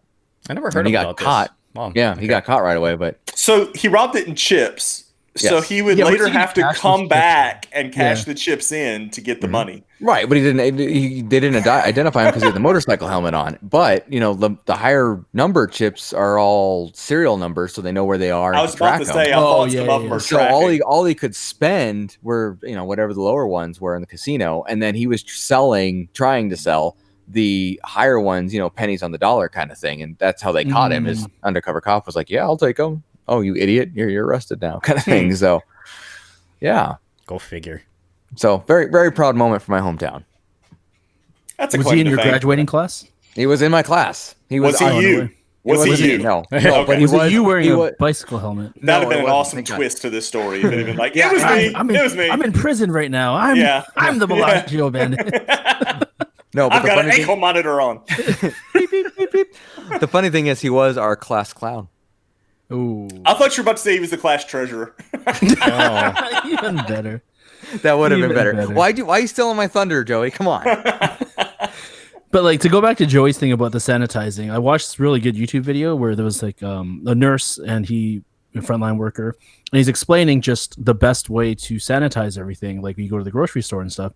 I never heard about got caught. Wow. Yeah, he got caught right away. But so he robbed it in chips, So Yes. he would Yeah, but later you can have to cash come those chips back and cash Yeah. the chips in to get the Mhm. money. Right, but they didn't identify him because he had the motorcycle helmet on. But the higher number chips are all serial numbers, so they know where they are. I And was can about track to say, them. I thought yeah, some of them yeah. are So tracking. all he could spend were whatever the lower ones were in the casino, and then he was trying to sell the higher ones, pennies on the dollar kind of thing, and that's how they caught him. His undercover cop was like, "Yeah, I'll take them." Oh, you idiot! You're arrested now, kind of thing. So, yeah. Go figure. So very very proud moment for my hometown. That's a Was claim he in to your fame. graduating class? He was in my class. Was he Oh, no you? way. Was wasn't he you? me, no, Okay. but he Was it was. you wearing he a was, bicycle helmet? That'd have No, been it an wasn't. awesome Thank God. twist to this story. If it had been like, Yeah, it was me. I'm in, It was me. I'm in prison right now. I'm the Bellagio bandit. No, but I've the got an funny ankle monitor on. beep, beep, beep, beep. The funny thing is, he was our class clown. Ooh, I thought you were about to say he was the class treasurer. Oh, even better. That would have been Even better. better. Why are you stealing my thunder, Joey? Come on. But like to go back to Joey's thing about the sanitizing, I watched this really good YouTube video where there was like a nurse and a frontline worker, and he's explaining just the best way to sanitize everything. Like when you go to the grocery store and stuff,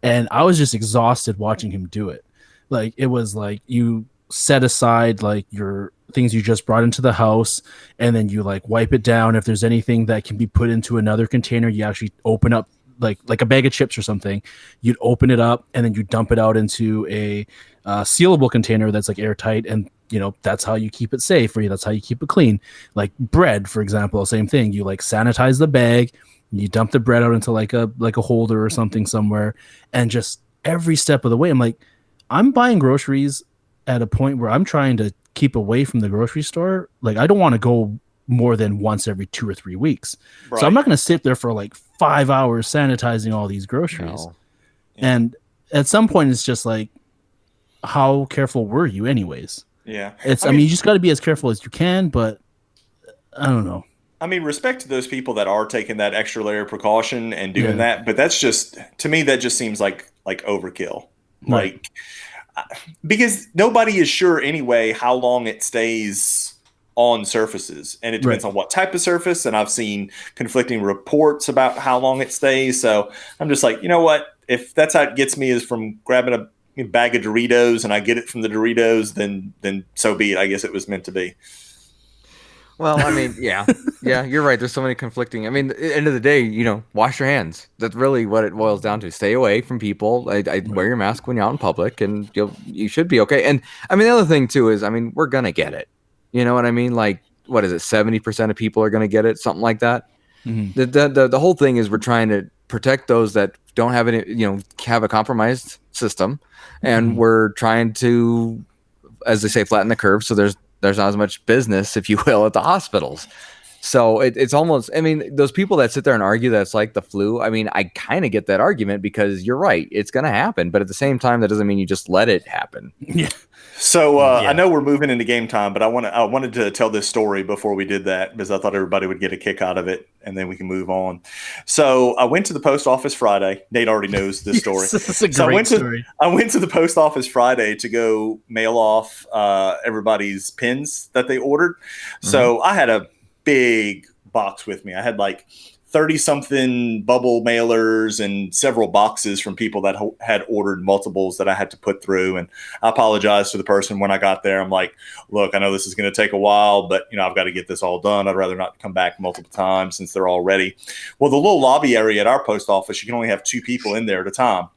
and I was just exhausted watching him do it. Like it was like you set aside like your things you just brought into the house, and then you like wipe it down. If there's anything that can be put into another container, you actually open up like a bag of chips or something. You'd open it up and then you dump it out into a sealable container that's like airtight, and that's how you keep it safe, or that's how you keep it clean. Like bread, for example, same thing. You like sanitize the bag, you dump the bread out into like a holder or something somewhere, and just every step of the way, I'm buying groceries at a point where I'm trying to keep away from the grocery store. Like I don't want to go more than once every 2 or 3 weeks. Right. So I'm not going to sit there for like 5 hours sanitizing all these groceries. No. And at some point it's just like, how careful were you anyways? Yeah. I mean, you just got to be as careful as you can, but I don't know. I mean, respect to those people that are taking that extra layer of precaution and doing Yeah. that, but that's just, to me, that just seems like overkill. Right. Like, because nobody is sure anyway how long it stays on surfaces, and it depends Right. on what type of surface. And I've seen conflicting reports about how long it stays. So I'm just like, you know what? If that's how it gets me is from grabbing a bag of Doritos and I get it from the Doritos, then so be it. I guess it was meant to be. Well, I mean, yeah, you're right. There's so many conflicting. I mean, at the end of the day, wash your hands. That's really what it boils down to. Stay away from people. I wear your mask when you're out in public, and you should be okay. And I mean, the other thing too is, I mean, we're gonna get it. You know what I mean? Like, what is it? 70% of people are gonna get it, something like that. Mhm. The whole thing is we're trying to protect those that don't have any, have a compromised system, and we're trying to, as they say, flatten the curve. So there's not as much business, if you will, at the hospitals. So it's almost, I mean, those people that sit there and argue that it's like the flu, I mean, I kind of get that argument because you're right. It's going to happen. But at the same time, that doesn't mean you just let it happen. Yeah. So Yeah. I know we're moving into game time, but I wanted to tell this story before we did that because I thought everybody would get a kick out of it, and then we can move on. So I went to the post office Friday. Nate already knows this story. This is a So great story. I went to the post office Friday to go mail off everybody's pins that they ordered. So I had a big box with me. I had like 30-something bubble mailers and several boxes from people that had ordered multiples that I had to put through. And I apologized to the person when I got there. I'm like, look, I know this is going to take a while, but I've got to get this all done. I'd rather not come back multiple times since they're all ready. Well, the little lobby area at our post office, you can only have 2 people in there at a time.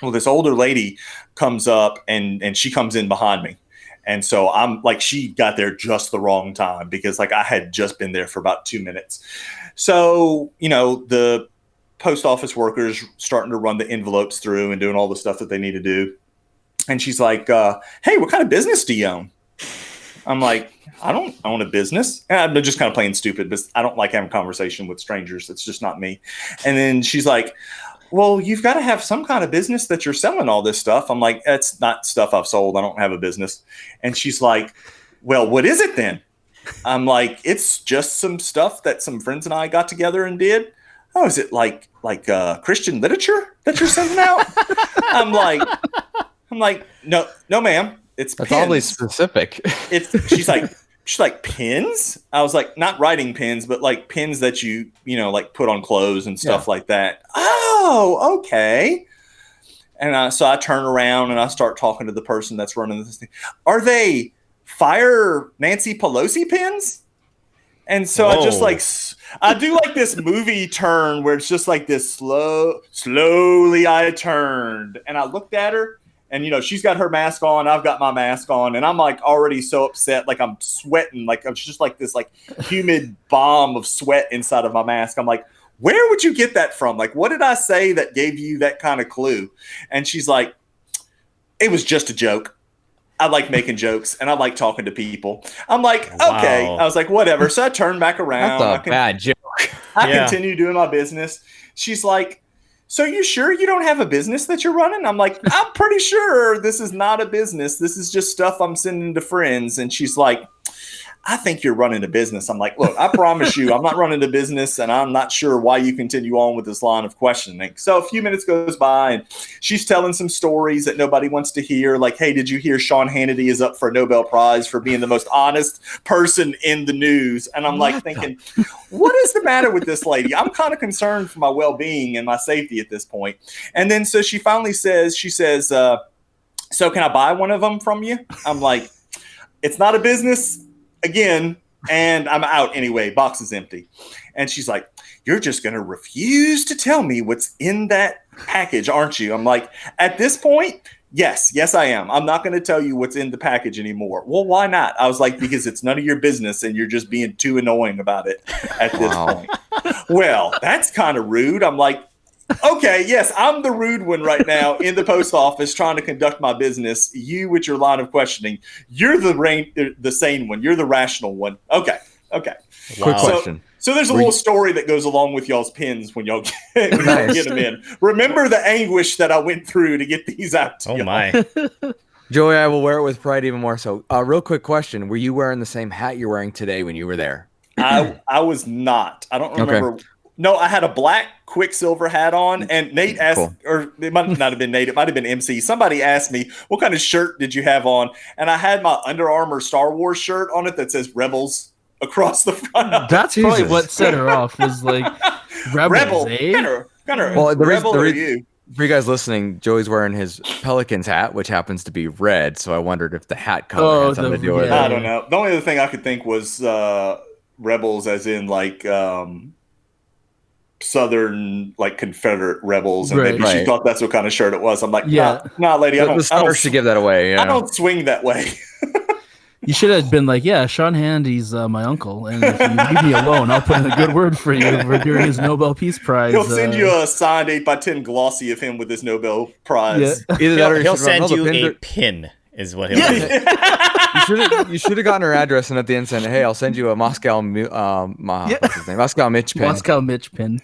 Well, this older lady comes up and she comes in behind me. And so I'm like, she got there just the wrong time because like I had just been there for about 2 minutes. So, the post office workers starting to run the envelopes through and doing all the stuff that they need to do. And she's like, hey, what kind of business do you own? I'm like, I don't own a business. And I'm just kind of playing stupid, but I don't like having conversation with strangers. It's just not me. And then she's like, well, you've got to have some kind of business that you're selling all this stuff. I'm like, that's not stuff I've sold. I don't have a business. And she's like, well, what is it then? I'm like, it's just some stuff that some friends and I got together and did. Oh, is it like Christian literature that you're sending out? I'm like, no, ma'am. It's That's pins. oddly specific. She's like, She's like, pins? I was like, not writing pins, but like pins that you like put on clothes and stuff like that. Oh, okay. And so I turn around and I start talking to the person that's running this thing. Are they fire Nancy Pelosi pins? And so I just like, I do like this movie turn where it's just like this slowly I turned and I looked at her. And, she's got her mask on. I've got my mask on. And I'm, like, already so upset. Like, I'm sweating. Like, I'm just, like, this, like, humid bomb of sweat inside of my mask. I'm like, where would you get that from? Like, what did I say that gave you that kind of clue? And she's like, it was just a joke. I like making jokes. And I like talking to people. I'm like, okay. I was like, whatever. So I turned back around. That's a bad joke. I continue doing my business. She's like, so you sure you don't have a business that you're running? I'm like, I'm pretty sure this is not a business. This is just stuff I'm sending to friends. And she's like, I think you're running a business. I'm like, look, I promise you, I'm not running a business, and I'm not sure why you continue on with this line of questioning. So a few minutes goes by, and she's telling some stories that nobody wants to hear. Like, hey, did you hear Sean Hannity is up for a Nobel Prize for being the most honest person in the news? And I'm like thinking, what is the matter with this lady? I'm kind of concerned for my well-being and my safety at this point. And then so she finally says, so can I buy one of them from you? I'm like, it's not a business. Again, and I'm out anyway. Box is empty. And she's like, you're just going to refuse to tell me what's in that package, aren't you? I'm like, at this point, yes, I am. I'm not going to tell you what's in the package anymore. Well, why not? I was like, because it's none of your business and you're just being too annoying about it at this point. Well, that's kind of rude. I'm like, okay, yes, I'm the rude one right now in the post office trying to conduct my business. You with your line of questioning, you're the sane one. You're the rational one. Okay. Wow. Quick question. So there's a little story that goes along with y'all's pins when y'all get them in. Remember the anguish that I went through to get these out to y'all. My. Joey, I will wear it with pride even more so. Real quick question. Were you wearing the same hat you're wearing today when you were there? I was not. I don't remember. Okay. No, I had a black Quicksilver hat on, and Nate asked, or it might not have been Nate, it might have been MC. Somebody asked me, what kind of shirt did you have on? And I had my Under Armour Star Wars shirt on it that says Rebels across the front. That's probably what set her off, was like, Rebels, eh? Well, for you guys listening, Joey's wearing his Pelicans hat, which happens to be red, so I wondered if the hat color had something to do with it. I don't know. The only other thing I could think was Rebels as in, like, Southern, like, Confederate rebels, and maybe she thought that's what kind of shirt it was. I'm like, nah, lady, I don't should give that away. I don't swing that way. You should have been like, yeah, Sean Handy's my uncle, and if you leave me alone, I'll put in a good word for you during his Nobel Peace Prize. He'll send you a signed 8x10 glossy of him with his Nobel Prize. Yeah. He'll send you a pin. Is what he'll do. You should have gotten her address and at the end said, "Hey, I'll send you a Moscow what's his name? Moscow Mitch pin." Moscow Mitch pin.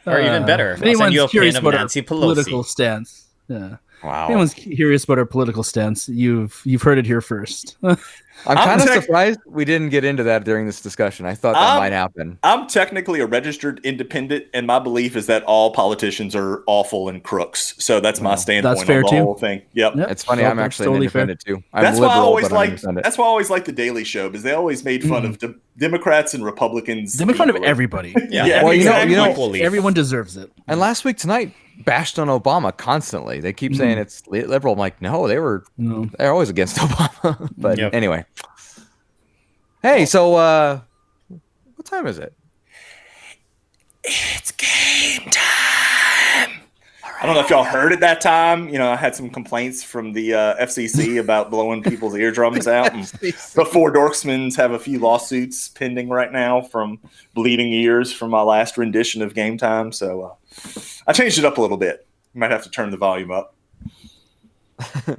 Or even better, if anyone's curious about Nancy our Pelosi. Political stance. Yeah. Wow. If anyone's curious about our political stance, you've heard it here first. I'm kind of surprised we didn't get into that during this discussion. I thought that might happen. I'm technically a registered independent, and my belief is that all politicians are awful and crooks. So that's my standpoint on the whole thing. Yep. It's funny. I'm actually an independent too. That's why I always like the Daily Show, because they always made fun of Democrats and Republicans. They make fun of everybody. Yeah. Well, exactly. Everyone deserves it. And last week tonight, bashed on Obama constantly. They keep saying it's liberal. I'm like, no, they're always against Obama. But anyway. Hey, so what time is it? It's game time. I don't know if y'all heard at that time. I had some complaints from the FCC about blowing people's eardrums out. And the 4 Dorksmen have a few lawsuits pending right now from bleeding ears from my last rendition of Game Time. So I changed it up a little bit. You might have to turn the volume up.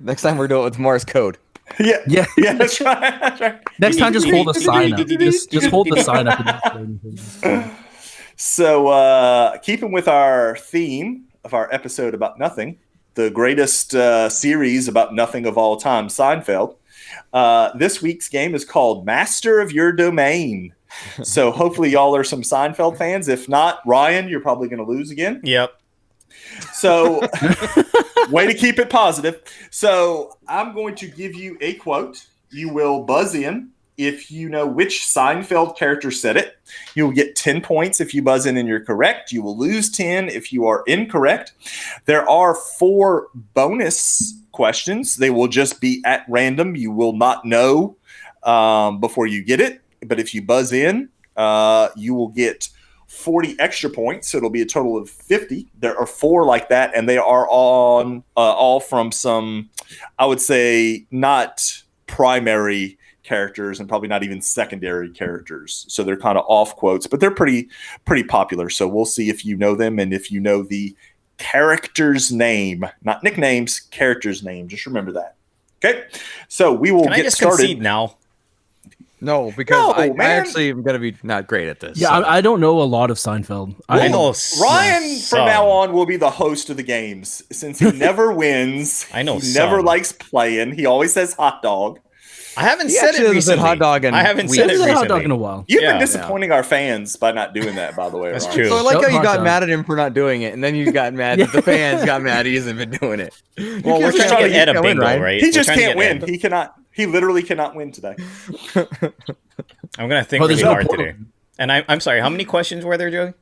Next time we're doing it with Morse code. Yeah, that's right. Next time, just hold a sign up. Just hold the sign up. So, keeping with our theme of our episode about nothing, the greatest series about nothing of all time, Seinfeld. This week's game is called Master of Your Domain. So hopefully y'all are some Seinfeld fans. If not, Ryan, you're probably going to lose again. Yep. So way to keep it positive. So I'm going to give you a quote, You will buzz in if you know which Seinfeld character said it. You'll get 10 points if you buzz in and you're correct. You will lose 10 if you are incorrect. There are 4 bonus questions. They will just be at random. You will not know before you get it. But if you buzz in, you will get 40 extra points. So it'll be a total of 50. There are 4 like that, and they are on all from some, I would say, not primary characters and probably not even secondary characters. So they're kind of off quotes, but they're pretty popular. So we'll see if you know them and if you know the character's name, not nicknames, character's name. Just remember that. Okay. So we will get started concede now. No, because I man. actually am going to be not great at this. Yeah, so. I don't know a lot of Seinfeld. I know Ryan some. from now on will be the host of the games since he never wins. I know he never some. likes playing. He always says hot dog. I haven't He said actually it hasn't said recently. hot dog in I haven't weeks. said I it haven't had a recently. hot dog in a while. You've Yeah. been disappointing our fans by not doing that, by the way. That's Ryan. true. So I like Shout how you hot got dog. mad at him for not doing it, and then you got mad that the fans got mad he hasn't been doing it. Well, we're just trying to trying get to Ed a bingo, Ryan. right? He We're just trying to can't get win. Ed. He cannot. He literally cannot win today. I'm gonna think Oh, there's really no hard point. today. And I'm sorry. How many questions were there, Joey?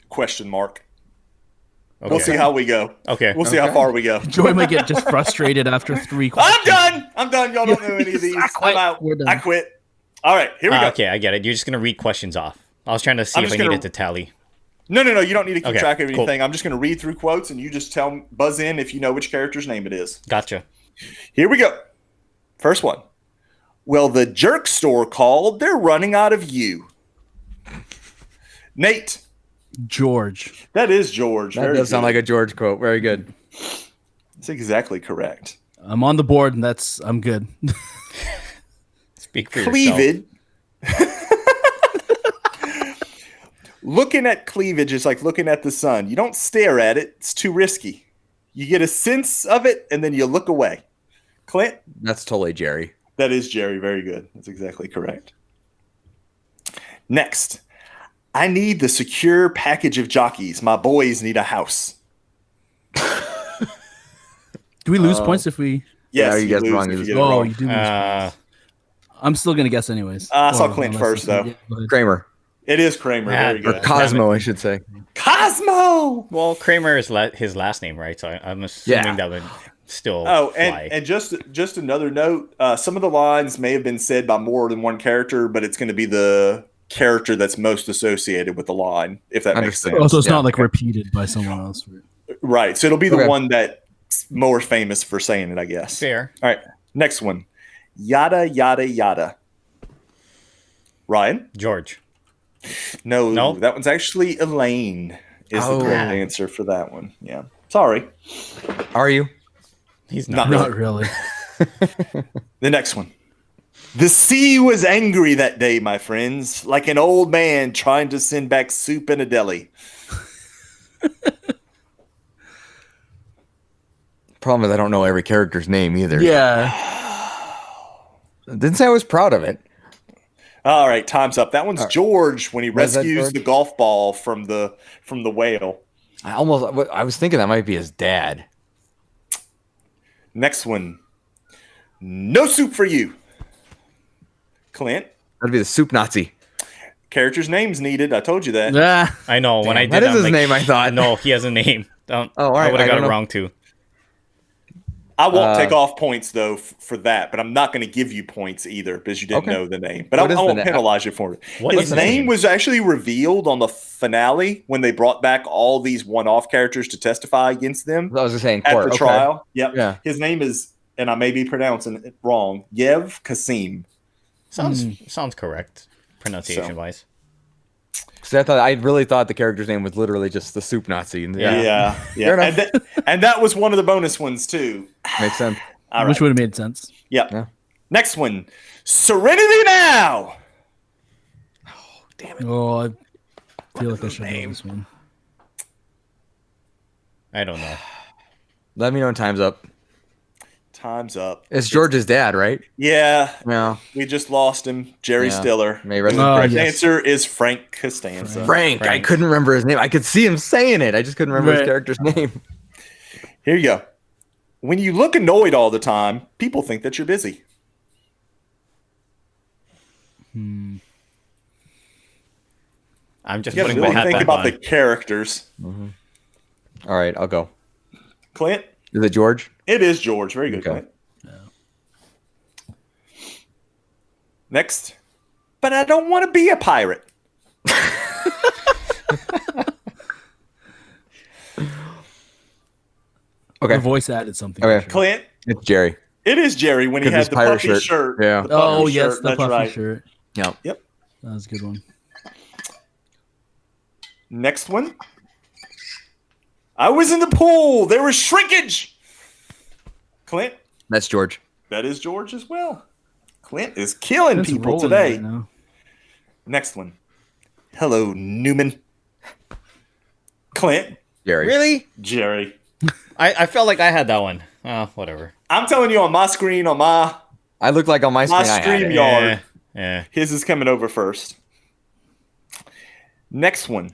Question mark. Okay. We'll see how we go. Okay. We'll see how far we go. Joey might get just frustrated after 3 I'm questions. done. I'm done. Y'all don't know any of these. I'm out. We're done. I quit. All right, here we go. Okay, I get it. You're just gonna read questions off. I was trying to see I'm if I just gonna- needed to tally. No. You don't need to keep Okay, track of cool. anything. I'm just going to read through quotes, and you just buzz in if you know which character's name it is. Gotcha. Here we go. First one. Well, the jerk store called. They're running out of you. Nate. George. That is George. That does sound like a George quote. Very good. That's exactly correct. I'm on the board, and I'm good. Speak for yourself. Cleavage. Looking at cleavage is like looking at the sun. You don't stare at it. It's too risky. You get a sense of it, and then you look away. Clint? That's totally Jerry. That is Jerry. Very good. That's exactly correct. Next. I need the secure package of jockeys. My boys need a house. Do we lose points if we? Yes, Yeah, you guessed lose wrong. if you get it Oh, wrong. you do lose points. I'm still gonna guess anyways. I saw Or Clint unless first, it's- though. yeah, go ahead. Kramer. It is Kramer. Yeah, Very Or good. Cosmo, I should say. Cosmo! Well, Kramer is his last name, right? So I'm assuming that would still Oh, fly. and just another note, some of the lines may have been said by more than one character, but it's going to be the character that's most associated with the line, if that makes Understood. sense. Oh, so it's Yeah. not like repeated by someone else. Right. So it'll be the Okay. one that's more famous for saying it, I guess. Fair. All right. Next one. Yada, yada, yada. Ryan? George. No, that one's actually Elaine is the correct answer for that one. Yeah. Sorry. Are you? He's not. Not Not really. The next one. The sea was angry that day, my friends, like an old man trying to send back soup in a deli. Problem is, I don't know every character's name either. Yeah. Didn't say I was proud of it. All right, time's up. That one's George when he Was that rescues George? the golf ball from the whale. I was thinking that might be his dad. Next one. No soup for you. Clint. That'd be the soup Nazi. Character's name's needed. I told you that. Ah, I know. When I did That is I'm his like, name, I thought. No, he has a name. all right, I would have I got don't it know. wrong too. I won't take off points, though, for that, but I'm not going to give you points either because you didn't Okay. know the name. But I What is the won't name? penalize you for it. What His is the name name? was actually revealed on the finale when they brought back all these one-off characters to testify against them I was just saying at court. the Okay. trial. Yep. Yeah. His name is, and I may be pronouncing it wrong, Yev Kasim. Sounds correct, pronunciation wise. So I really thought the character's name was literally just the soup Nazi. Yeah. Fair enough. And that was one of the bonus ones, too. Makes sense. All right. which would have made sense. Yep. Yeah. Next one. Serenity Now. Oh, I feel like I should know this one. I don't know. Let me know when time's up. Time's up. It's George's dad, right? Yeah. Yeah. We just lost him. Jerry Yeah. Stiller. May rest The in correct yes. answer is Frank Costanza. Frank. I Frank. couldn't remember his name. I could see him saying it. I just couldn't remember his Right. character's name. Here you go. When you look annoyed all the time, people think that you're busy. I'm just You got to putting my really hat think back about on. the characters. All right, I'll go. Clint? Is it George? It is George. Very good, Okay. Clint. Next. But I don't want to be a pirate. Okay. The voice added something. Okay. for sure. Clint? It's Jerry. It is Jerry when he 'Cause had his the pirate puffy shirt. shirt. Yeah. The puffy Oh yes, shirt, the that's puffy right. shirt. Yeah. Yep. That was a good one. Next one. I was in the pool. There was shrinkage. Clint? That's George. That is George as well. Clint is killing It's people rolling today. right now. Next one. Hello, Newman. Clint. Jerry. Really? Jerry. I felt like I had that one. Oh, whatever. I'm telling you on my screen, on my I look like on my screen I had stream it. yard. Yeah. His is coming over first. Next one.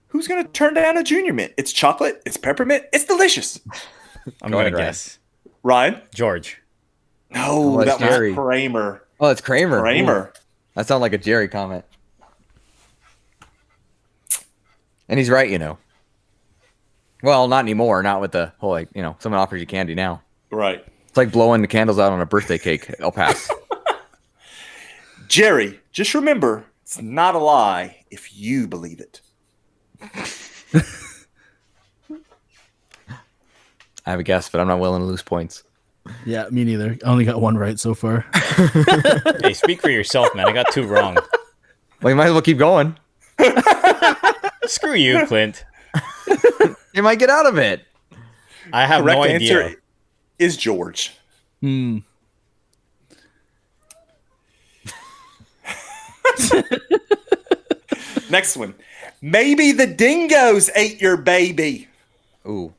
Who's going to turn down a junior mint? It's chocolate. It's peppermint. It's delicious. I'm Go going ahead, to Ryan. guess. Ryan? George. No, Oh, that that's Jerry. was Kramer. Oh, it's Kramer. Kramer. Ooh, that sounds like a Jerry comment. And he's right, you know. Well, not anymore. Not with the whole, like, you know, someone offers you candy now. Right. It's like blowing the candles out on a birthday cake. I'll pass. Jerry, just remember, it's not a lie if you believe it. I have a guess, but I'm not willing to lose points. Yeah, me neither. I only got one right so far. Hey, speak for yourself, man. I got 2 wrong. Well, you might as well keep going. Screw you, Clint. You might get out of it. I have Correct no idea. answer is George. Hmm. Next one. Maybe the dingoes ate your baby. Ooh,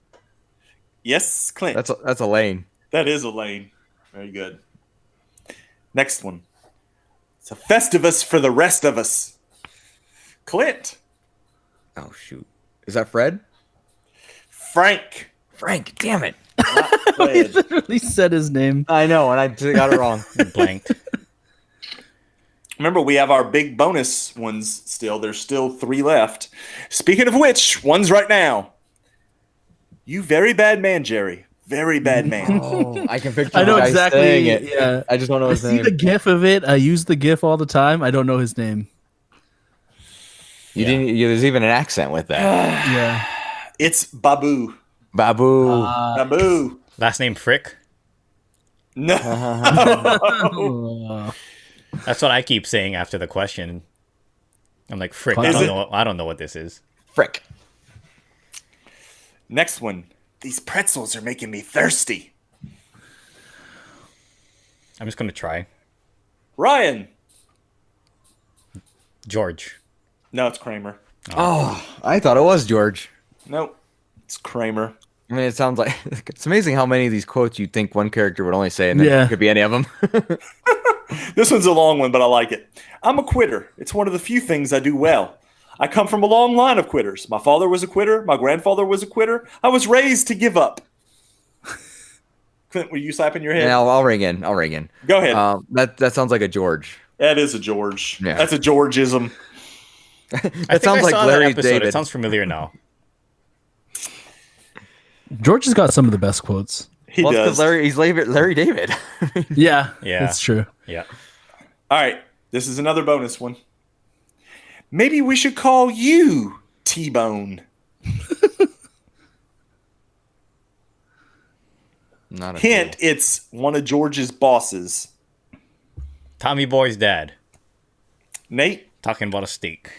Yes, Clint. that's a lane. That is Elaine. Very good. Next one. It's a Festivus for the rest of us. Clint. Oh shoot, is that Fred? Frank. Frank, damn it! Not Fred. Literally said his name. I know, and I got it wrong. Blanked. Remember, we have our big bonus ones still. There's still 3 left. Speaking of which, one's right now. You very bad man, Jerry. Very bad man. Oh, I can picture. I know the guy exactly. saying it. Yeah. I just don't know I his see name. the GIF of it. I use the GIF all the time. I don't know his name. You didn't. There's even an accent with that. Yeah. It's Babu. Babu. Babu. Last name Frick. No. Oh. That's what I keep saying after the question. I'm like, Frick. Is I it- don't know what this is. Frick. Next one. These pretzels are making me thirsty. I'm just gonna try. Ryan. George. No, it's Kramer. Oh, I thought it was George. Nope. It's Kramer. I mean, it sounds like it's amazing how many of these quotes you think one character would only say, and then Yeah. it could be any of them. This one's a long one, but I like it. I'm a quitter. It's one of the few things I do well. I come from a long line of quitters. My father was a quitter. My grandfather was a quitter. I was raised to give up. Clint, were you slapping your head? Yeah, I'll ring in. I'll ring in. Go ahead. That sounds like a George. That is a George. Yeah. That's a Georgism. That sounds like saw Larry that episode. David. It sounds familiar now. George has got some of the best quotes. He Well, does. because he's Larry David. Yeah. Yeah. It's true. Yeah. All right. This is another bonus one. Maybe we should call you T-Bone. Not a Hint, it's one of George's bosses. Tommy Boy's dad. Nate? Talking about a steak.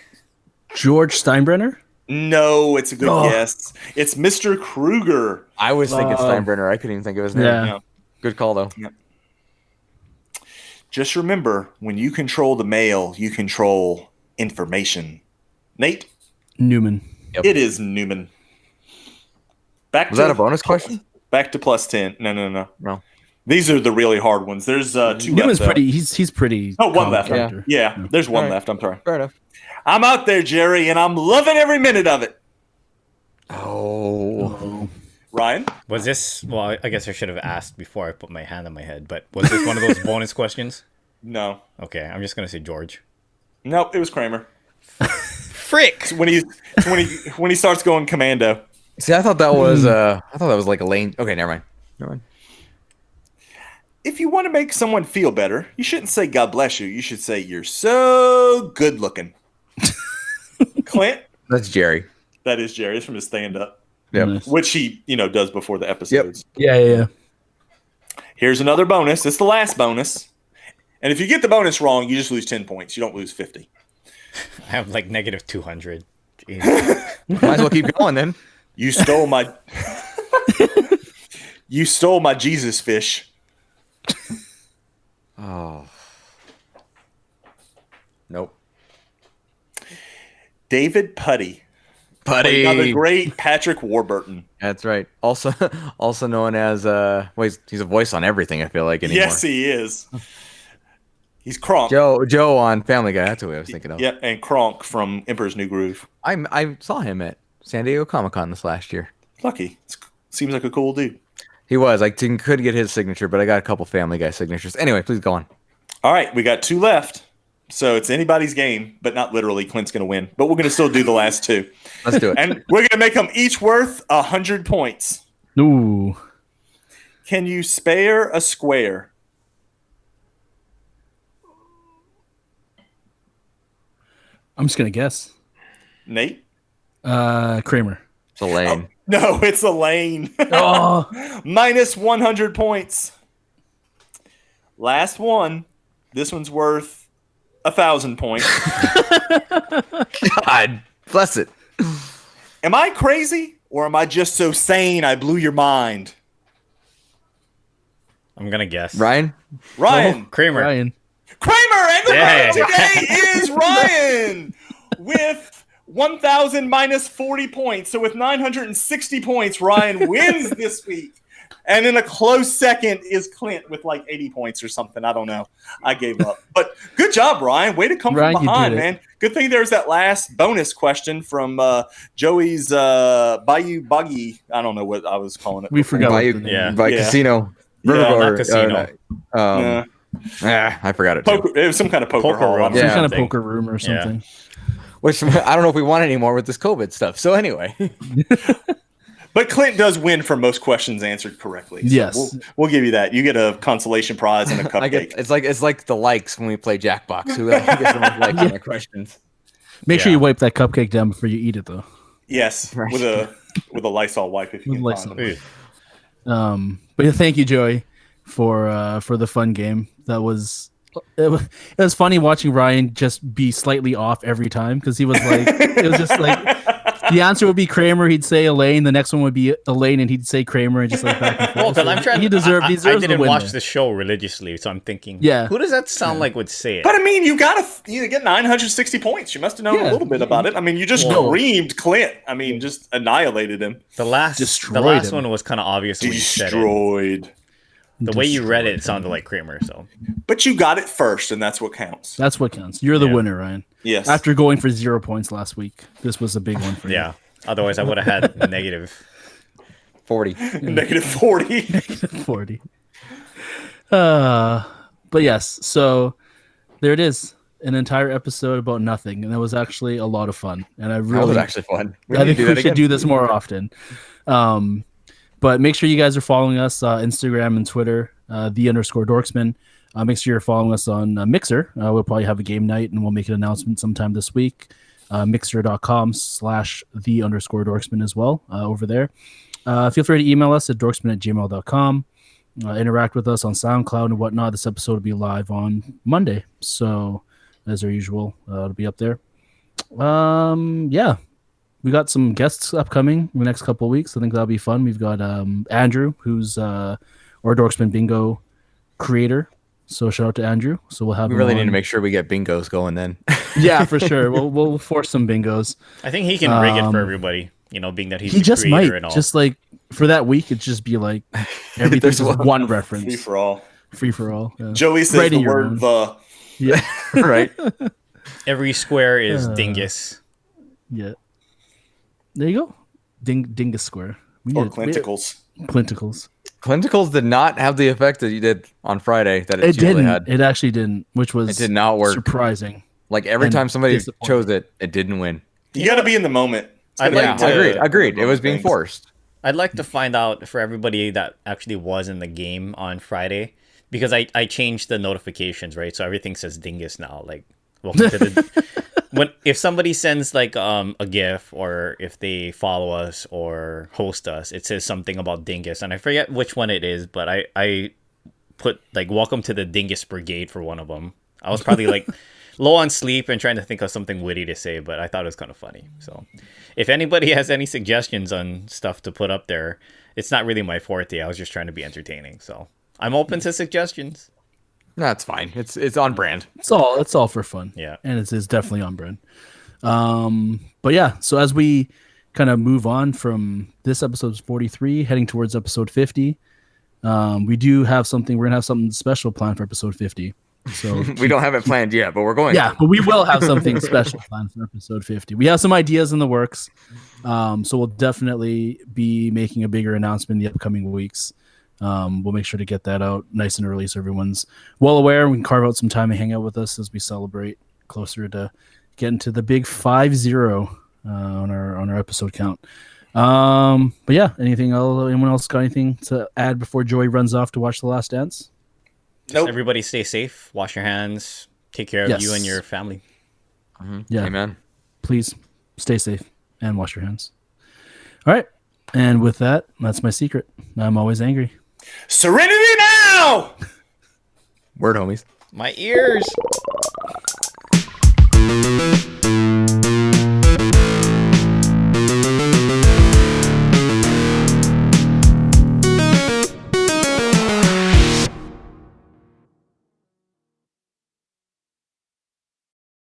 George Steinbrenner? No, it's a good Oh. guess. It's Mr. Kruger. I was thinking Steinbrenner. I couldn't even think of his name. Yeah. Good call though. Just remember, when you control the mail, you control information. Nate? Newman. Yep. It is Newman. Back Was that a bonus question? Back to plus 10. No. No. These are the really hard ones. There's 2 left. Newman's though. pretty. He's pretty. Oh, one common left. character. Yeah, there's one All right. left. I'm sorry. Fair enough. I'm out there, Jerry, and I'm loving every minute of it. Oh. Oh. Ryan? Was this? Well, I guess I should have asked before I put my hand on my head. But was this one of those bonus questions? No. Okay, I'm just gonna say George. Nope, it was Kramer. Frick! When he starts going commando. See, I thought that was like a lane. Okay, never mind. If you want to make someone feel better, you shouldn't say God bless you. You should say you're so good looking. Clint? That's Jerry. That is Jerry. It's from his stand-up. Yep. Nice. Which he, does before the episodes. Yeah. Here's another bonus. It's the last bonus. And if you get the bonus wrong, you just lose 10 points. You don't lose 50. I have like negative 200. Jeez. Might as well keep going then. You stole my You stole my Jesus fish. Oh. Nope. David Putty. Putty. Now the great Patrick Warburton. That's right. Also known as he's a voice on everything, I feel like anymore. Yes, he is. He's Kronk. Joe on Family Guy. That's what I was thinking of. Yep, and Kronk from Emperor's New Groove. I saw him at San Diego Comic-Con this last year. Lucky. Seems like a cool dude. He was. I couldn't get his signature, but I got a couple Family Guy signatures. Anyway, please go on. All right, we got 2 left. So it's anybody's game, but not literally. Clint's going to win. But we're going to still do the last 2. Let's do it. And we're going to make them each worth 100 points. Ooh. Can you spare a square? I'm just gonna guess. Nate? Kramer. It's a lane. No, it's Elaine. Oh, Minus 100 points. Last one. This one's worth 1,000 points. God bless it. Am I crazy or am I just so sane I blew your mind? I'm gonna guess. Ryan? Ryan. Kramer. Ryan. Kramer, and the Yeah. winner today is Ryan with 1,000 minus 40 points. So with 960 points, Ryan wins this week. And in a close second is Clint with like 80 points or something. I don't know. I gave up. But good job, Ryan. Way to come Ryan, from you behind, did it. man. Good thing there's that last bonus question from Joey's Bayou Buggy. I don't know what I was calling it. We forgot. By, what the name Yeah. by Yeah. Casino. Yeah, River not casino. I forgot it too. Poker, it was some kind of poker hall. room. Some Yeah. kind of Thing. poker room or Yeah. something. Which I don't know if we want anymore with this COVID stuff. So anyway. But Clint does win for most questions answered correctly. So Yes. we'll give you that. You get a consolation prize and a I cupcake. get, it's like the likes when we play Jackbox. Who gets the most likes on the questions? Make sure Yeah. you wipe that cupcake down before you eat it, though. Yes, Right. with a Lysol wipe if you With can Lysol. find it. But yeah, thank you, Joey, for the fun game. It was funny watching Ryan just be slightly off every time because he was like, it was just like the answer would be Kramer, he'd say Elaine, the next one would be Elaine, and he'd say Kramer, and just like back and forth. Well, because I'm trying. He deserves. I the didn't win watch there. the show religiously, so I'm thinking. Yeah. Who does that sound like would say it? But I mean, you get 960 points. You must have known Yeah. a little bit about it. I mean, you just Whoa. creamed Clint. I mean, just annihilated him. the last Destroyed him. one was kind of obvious when you said it. Destroyed. The way you read it, it Destroyed sounded like Kramer. So But you got it first, and that's what counts. That's what counts. You're the Yeah. winner, Ryan. Yes. After going for 0 points last week, this was a big one for you. yeah. Otherwise, I would have had negative. 40. Negative 40. 40. But yes, so there it is. An entire episode about nothing, and that was actually a lot of fun. And I That really was actually fun. I think do we that should again. do this more often. But make sure you guys are following us Instagram and Twitter, _Dorksmen. Make sure you're following us on Mixer. We'll probably have a game night, and we'll make an announcement sometime this week. Mixer.com/the_Dorksmen as well over there. Feel free to email us at dorksmen@gmail.com. Interact with us on SoundCloud and whatnot. This episode will be live on Monday. So, as our usual, it'll be up there. Yeah. We got some guests upcoming in the next couple of weeks. I think that'll be fun. We've got Andrew, who's our Dorksmen Bingo creator. So shout out to Andrew. So we'll have We him really on. need to make sure we get bingos going then. Yeah, for sure. We'll force some bingos. I think he can rig it for everybody. You know, being that he's He the just creator might. and all. Just like for that week, it'd just be like everything's There's just one reference. Free for all. Free for all. Yeah. Joey says Right in the your word own. the. Yeah. Right. Every square is dingus. Yeah. There you go. Dingus Square. Or Clinticles. Clinticles. Clinticles did not have the effect that you did on Friday that it usually didn't. had. It actually didn't, which was It did not work. surprising. Like every And time somebody disappointing. chose it, it didn't win. You got to be in the moment. I'd like to- Agreed. It was being Things. forced. I'd like to find out for everybody that actually was in the game on Friday, because I changed the notifications, right? So everything says Dingus now. Like, welcome to the if somebody sends like a GIF, or if they follow us or host us, it says something about Dingus, and I forget which one it is, but I put like welcome to the Dingus Brigade for one of them. I was probably like low on sleep and trying to think of something witty to say, but I thought it was kind of funny. So if anybody has any suggestions on stuff to put up there, it's not really my forte. I was just trying to be entertaining. So I'm open to suggestions. That's fine. It's on brand. It's all for fun. Yeah. And it's definitely on brand. But yeah, so as we kind of move on from this episode 43, heading towards episode 50, we do have something. We're gonna have something special planned for episode 50. So We don't have it planned yet, but we're going. yeah, but we will have something special planned for episode 50. We have some ideas in the works. So we'll definitely be making a bigger announcement in the upcoming weeks. We'll make sure to get that out nice and early so everyone's well aware. We can carve out some time and hang out with us as we celebrate closer to getting to the big 5-0 on our episode count. But yeah, anything else? Anyone else got anything to add before Joey runs off to watch The Last Dance? Nope. Everybody stay safe, wash your hands, take care of you and your family. Yeah. Amen. Please stay safe and wash your hands. All right. And with that, that's my secret. I'm always angry. Serenity now! Word, homies. My ears.